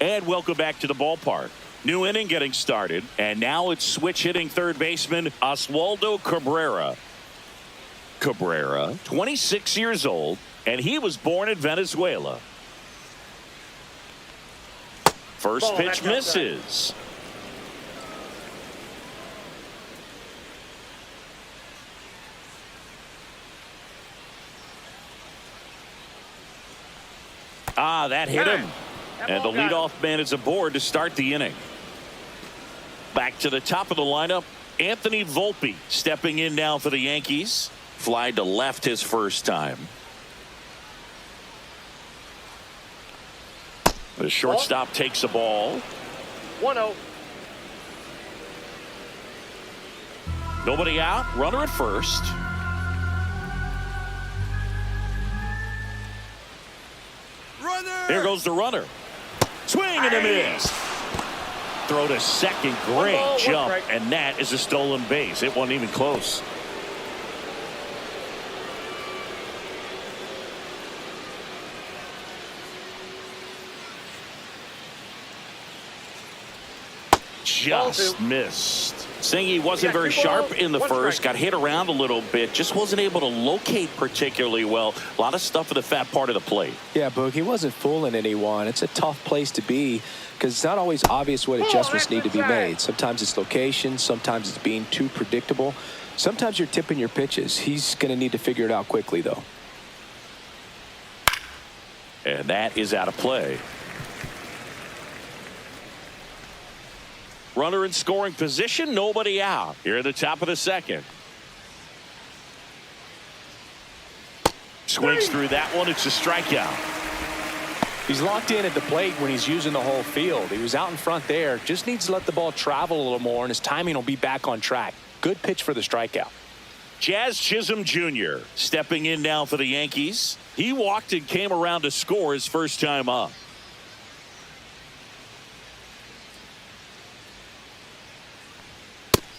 And welcome back to the ballpark. New inning getting started, and now it's switch hitting third baseman Oswaldo Cabrera. Cabrera, 26 years old, and he was born in Venezuela. First pitch misses. That hit him. And the leadoff man is aboard to start the inning. Back to the top of the lineup, Anthony Volpe stepping in now for the Yankees. Fly to left his first time. The shortstop takes the ball. 1-0. Nobody out. Runner at first. Here goes the runner. Swing and a miss. Throw to second. Great jump. And that is a stolen base. It wasn't even close. Just missed. Singy wasn't very sharp in the first. Got hit around a little bit. Just wasn't able to locate particularly well. A lot of stuff in the fat part of the plate. Yeah, Boog, he wasn't fooling anyone. It's a tough place to be because it's not always obvious what adjustments need to be made. Sometimes it's location. Sometimes it's being too predictable. Sometimes you're tipping your pitches. He's going to need to figure it out quickly, though. And that is out of play. Runner in scoring position, nobody out. Here at the top of the second. Swings through that one. It's a strikeout. He's locked in at the plate when he's using the whole field. He was out in front there. Just needs to let the ball travel a little more, and his timing will be back on track. Good pitch for the strikeout. Jazz Chisholm Jr. stepping in now for the Yankees. He walked and came around to score his first time up.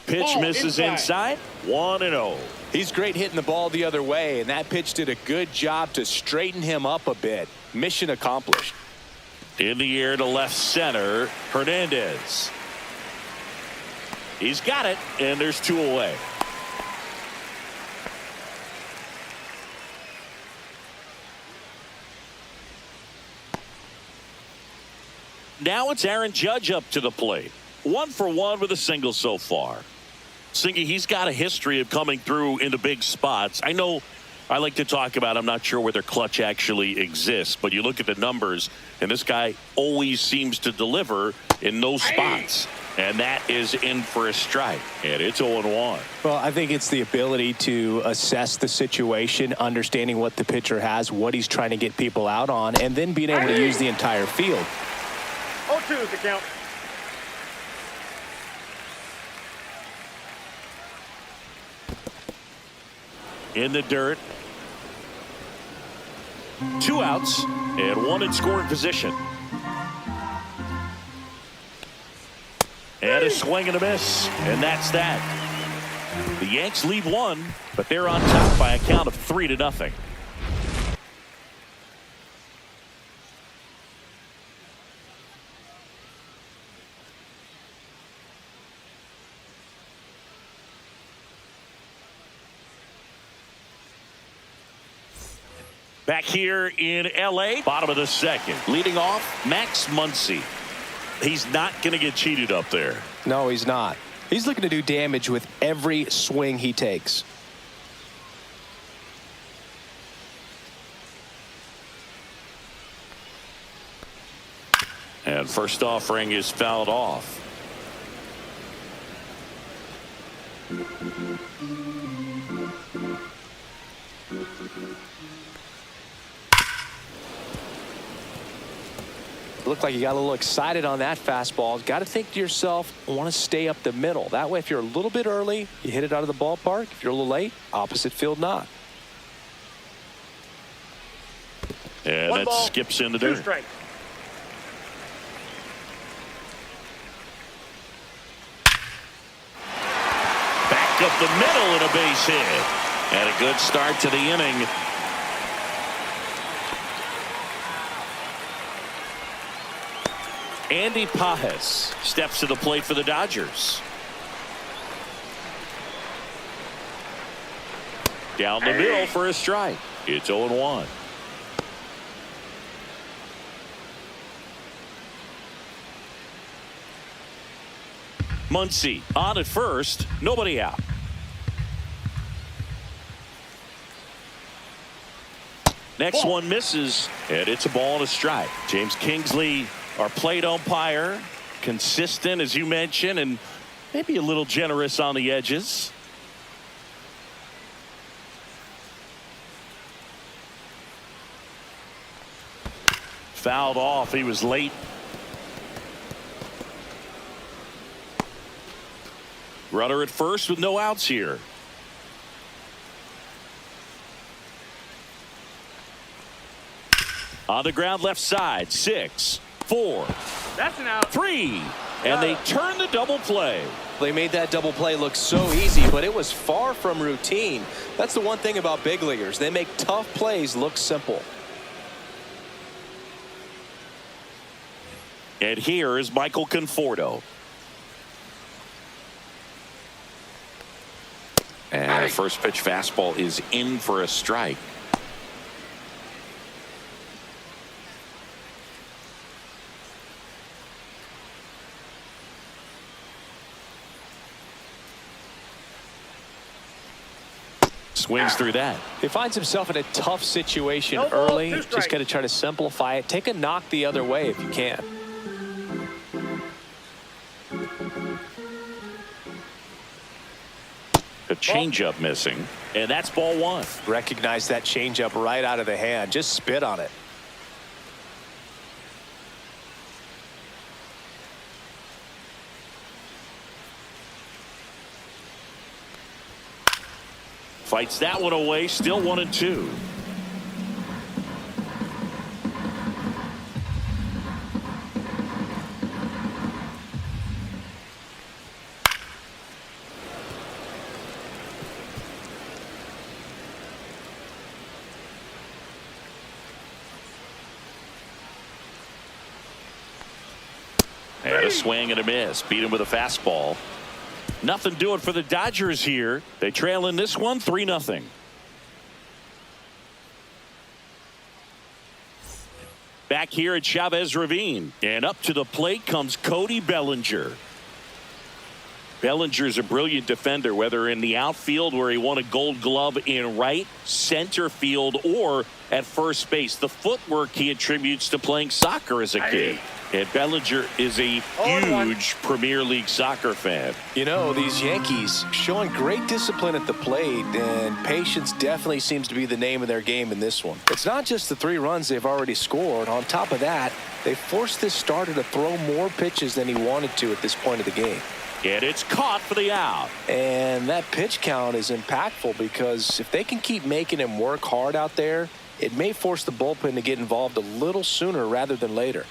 Pitch misses inside. 1-0. He's great hitting the ball the other way, and that pitch did a good job to straighten him up a bit. Mission accomplished. In the air to left center, Hernandez. He's got it, and there's two away. Now it's Aaron Judge up to the plate. 1 for 1 with a single so far. Singy, he's got a history of coming through into big spots. I know I like to talk about, I'm not sure whether clutch actually exists, but you look at the numbers, and this guy always seems to deliver in those spots. And that is in for a strike, and it's 0-1. Well, I think it's the ability to assess the situation, understanding what the pitcher has, what he's trying to get people out on, and then being able to use the entire field. 0-2 is the count. In the dirt. 2 outs and 1 in scoring position. And a swing and a miss, and that's that. The Yanks lead 1, but they're on top by a count of 3-0. Back here in L.A., bottom of the second. Leading off, Max Muncy. He's not going to get cheated up there. No, he's not. He's looking to do damage with every swing he takes. And first offering is fouled off. Looked like you got a little excited on that fastball. Got to think to yourself, I want to stay up the middle. That way, if you're a little bit early, you hit it out of the ballpark. If you're a little late, opposite field not. And that skips in the dirt. Back up the middle and a base hit. And a good start to the inning. Andy Pajes steps to the plate for the Dodgers. Down the middle for a strike. It's 0-1. Muncy on at first. Nobody out. Next one misses, and it's a ball and a strike. James Kingsley, our plate umpire, consistent as you mentioned, and maybe a little generous on the edges. fouled off. He was late. Runner at first with no outs here. On the ground left side. 6, 4. That's an out. 3. And they turn the double play. They made that double play look so easy, but it was far from routine. That's the one thing about big leaguers. They make tough plays look simple. And here is Michael Conforto. And the first pitch fastball is in for a strike. Swings through that. He finds himself in a tough situation No ball, early. 2 Just strikes. got to try to simplify it. Take a knock the other way if you can. The changeup missing, and that's ball 1. Recognize that changeup right out of the hand. Just spit on it. Fights that one away. Still 1-2. And a swing and a miss. Beat him with a fastball. Nothing doing for the Dodgers here. They trail in this one 3-0. Back here at Chavez Ravine. And up to the plate comes Cody Bellinger. Bellinger's a brilliant defender, whether in the outfield where he won a Gold Glove in right, center field, or at first base. The footwork he attributes to playing soccer as a kid. And Bellinger is a huge Premier League soccer fan. You know, these Yankees showing great discipline at the plate, and patience definitely seems to be the name of their game in this one. It's not just the 3 runs they've already scored. On top of that, they forced this starter to throw more pitches than he wanted to at this point of the game. And it's caught for the out. And that pitch count is impactful because if they can keep making him work hard out there, it may force the bullpen to get involved a little sooner rather than later.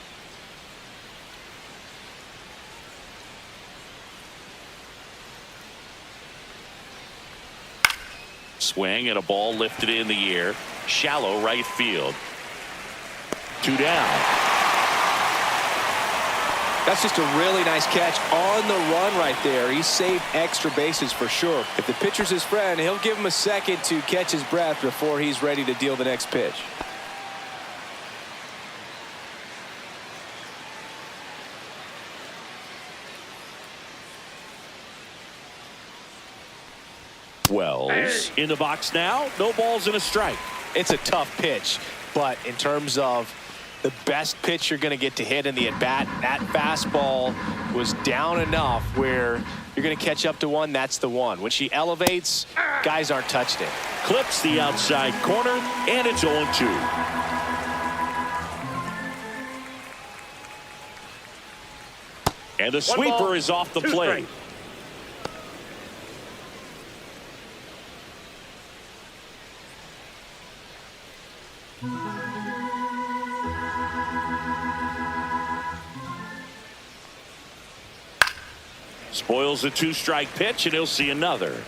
Swing and a ball lifted in the air. Shallow right field. 2 down. That's just a really nice catch on the run right there. He saved extra bases for sure. If the pitcher's his friend, he'll give him a second to catch his breath before he's ready to deal the next pitch. Wells in the box now. No balls and a strike. It's a tough pitch, but in terms of the best pitch you're going to get to hit in the at-bat, that fastball was down enough where you're going to catch up to one. That's the one. When she elevates, guys aren't touched it. Clips the outside corner, and it's 0-2. And the sweeper is off the plate. Spoils a 2-strike pitch, and he'll see another.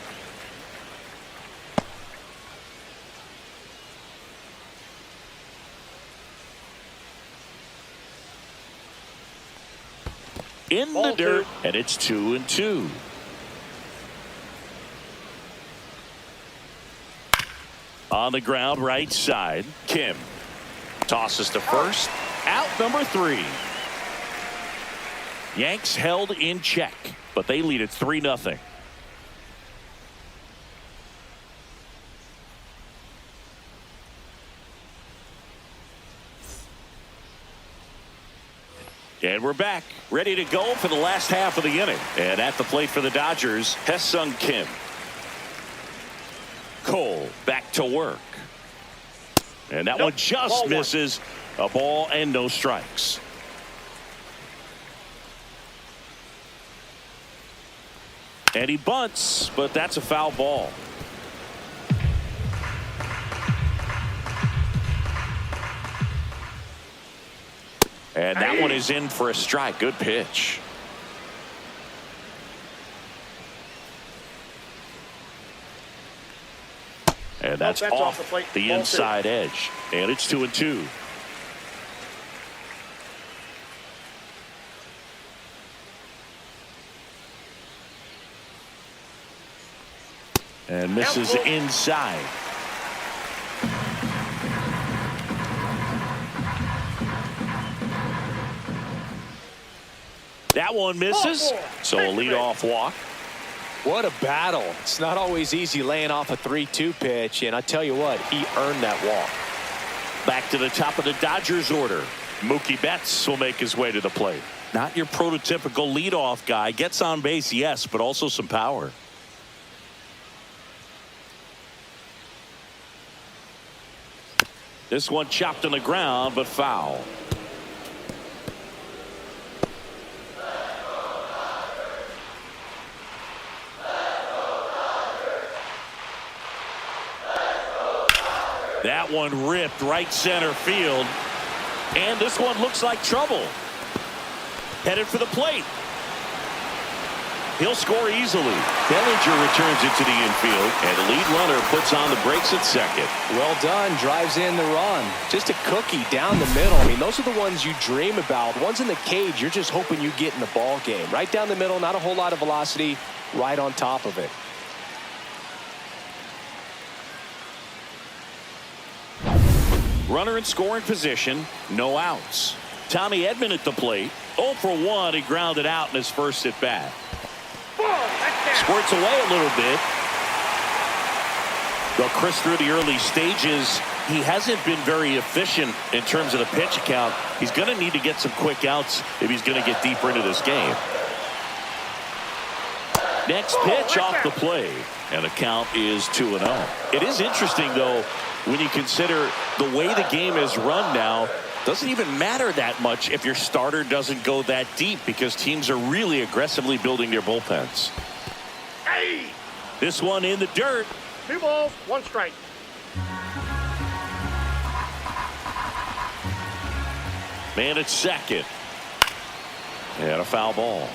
In the dirt, and it's 2-2. On the ground, right side. Kim tosses to first. Out number 3. Yanks held in check, but they lead it 3-0. And we're back, ready to go for the last half of the inning. And at the plate for the Dodgers, Ha-Seong Kim. Cole back to work. And that one just misses. A ball and no strikes. And he bunts, but that's a foul ball. And that one is in for a strike. Good pitch. And that's off the inside edge. And it's 2-2. And misses inside. That one misses. So a leadoff walk. What a battle. It's not always easy laying off a 3-2 pitch, and I tell you what, he earned that walk. Back to the top of the Dodgers order. Mookie Betts will make his way to the plate. Not your prototypical leadoff guy. Gets on base, yes, but also some power. This one chopped on the ground, but foul. That one ripped right center field. And this one looks like trouble. Headed for the plate. He'll score easily. Bellinger returns it to the infield, and the lead runner puts on the brakes at second. Well done. Drives in the run. Just a cookie down the middle. I mean, those are the ones you dream about. Ones in the cage, you're just hoping you get in the ball game. Right down the middle, not a whole lot of velocity, right on top of it. Runner in scoring position, no outs. Tommy Edman at the plate. 0 for 1. He grounded out in his first at bat. Squirts away a little bit. Well, Chris, through the early stages, he hasn't been very efficient in terms of the pitch count. He's going to need to get some quick outs if he's going to get deeper into this game. Next pitch off the plate, and the count is 2-0. It is interesting, though, when you consider the way the game is run now. Doesn't even matter that much if your starter doesn't go that deep, because teams are really aggressively building their bullpens. Hey! This one in the dirt. 2 balls, 1 strike. Man at second. And a foul ball.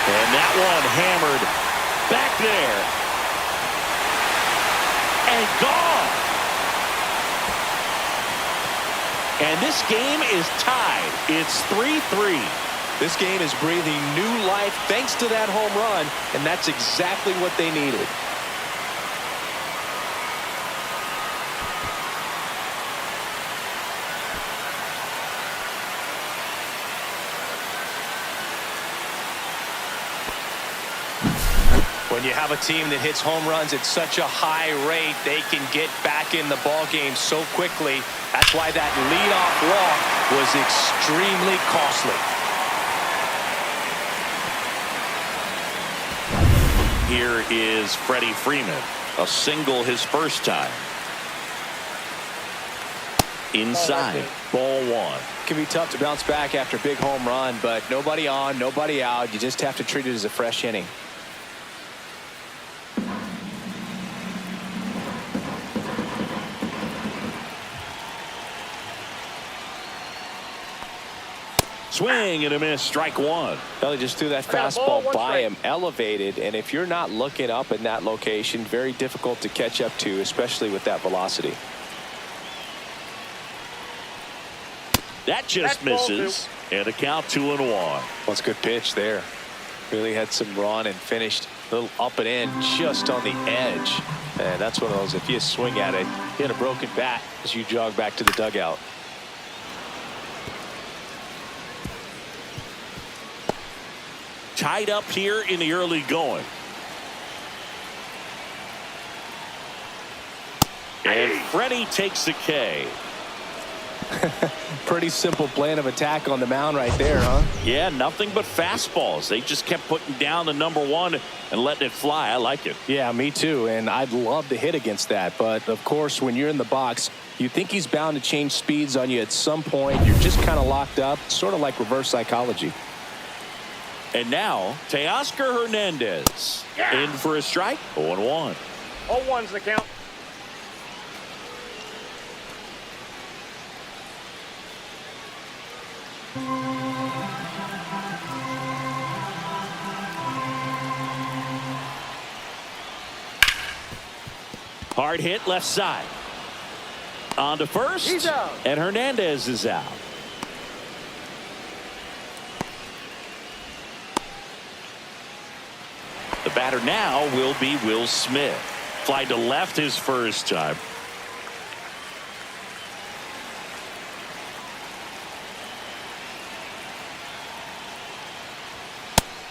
And that one hammered back there. And gone. And this game is tied. It's 3-3. This game is breathing new life thanks to that home run, and that's exactly what they needed. When you have a team that hits home runs at such a high rate, they can get back in the ball game so quickly. That's why that leadoff walk was extremely costly. Here is Freddie Freeman. A single his first time. Inside. Ball 1. It can be tough to bounce back after a big home run, but nobody on, nobody out. You just have to treat it as a fresh inning. Swing and a miss. Strike 1. Well, he just threw that fastball by him, elevated, and if you're not looking up in that location, very difficult to catch up to, especially with that velocity. That just misses. And a count 2-1. Well, it's a good pitch there. Really had some run and finished a little up and in, just on the edge. And that's one of those, if you swing at it, you hit a broken bat as you jog back to the dugout. Tied up here in the early going. And Freddie takes the K. Pretty simple plan of attack on the mound right there, huh? Yeah, nothing but fastballs. They just kept putting down the #1 and letting it fly. I like it. Yeah, me too, and I'd love to hit against that. But, of course, when you're in the box, you think he's bound to change speeds on you at some point. You're just kind of locked up, sort of like reverse psychology. And now, Teoscar Hernandez in for a strike. 0-1. 0-1's the count. Hard hit left side. On to first. He's out. And Hernandez is out. The batter now will be Will Smith. Fly to left his first time.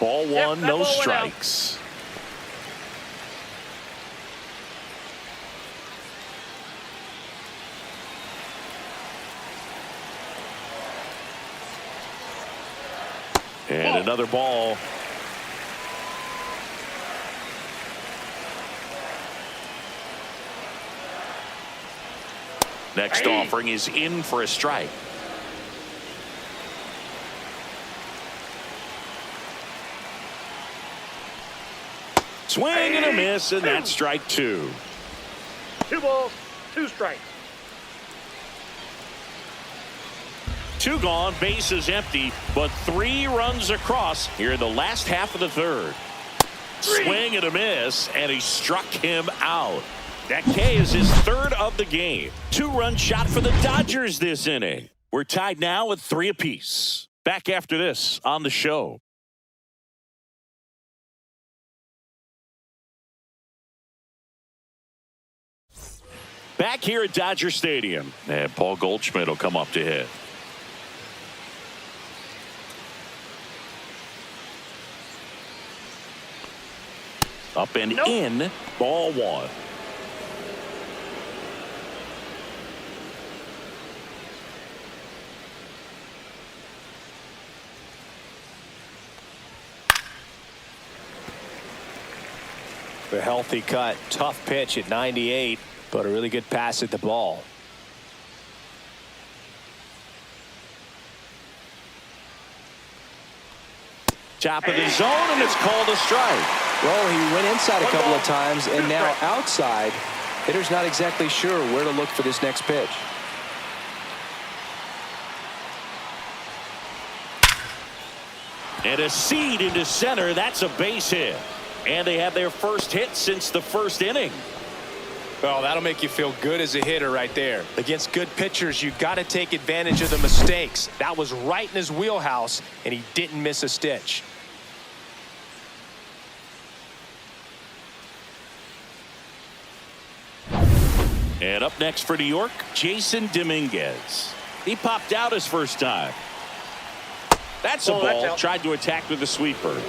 Ball one, no strikes. And another ball. Next offering is in for a strike. Swing and a miss, and that's strike 2. 2 balls, 2 strikes. 2 gone, bases empty, but 3 runs across here in the last half of the third. Swing and a miss, and he struck him out. That K is his 3rd of the game. 2-run shot for the Dodgers this inning. We're tied now at 3 apiece. Back after this on the show. Back here at Dodger Stadium, and Paul Goldschmidt will come up to hit. Up and in, ball 1. A healthy cut, tough pitch at 98, but a really good pass at the ball. Top of the zone, and it's called a strike. Well, he went inside a couple of times, and now outside. Hitter's not exactly sure where to look for this next pitch. And a seed into center. That's a base hit. And they have their first hit since the first inning. Well, that'll make you feel good as a hitter right there. Against good pitchers, you got to take advantage of the mistakes. That was right in his wheelhouse, and he didn't miss a stitch. And up next for New York, Jason Dominguez. He popped out his first time. That's a ball. Tried to attack with a sweeper.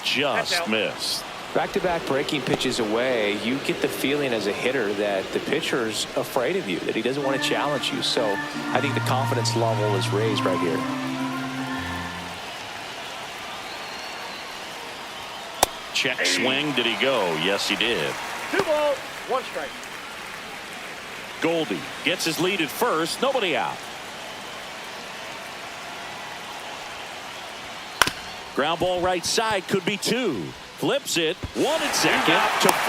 Just missed. Back-to-back breaking pitches away, you get the feeling as a hitter that the pitcher's afraid of you, that he doesn't want to challenge you. So I think the confidence level is raised right here. Check swing. Did he go? Yes, he did. 2 balls, 1 strike. Goldie gets his lead at first. Nobody out. Ground ball right side, could be 2. Flips it. 1 at second to first.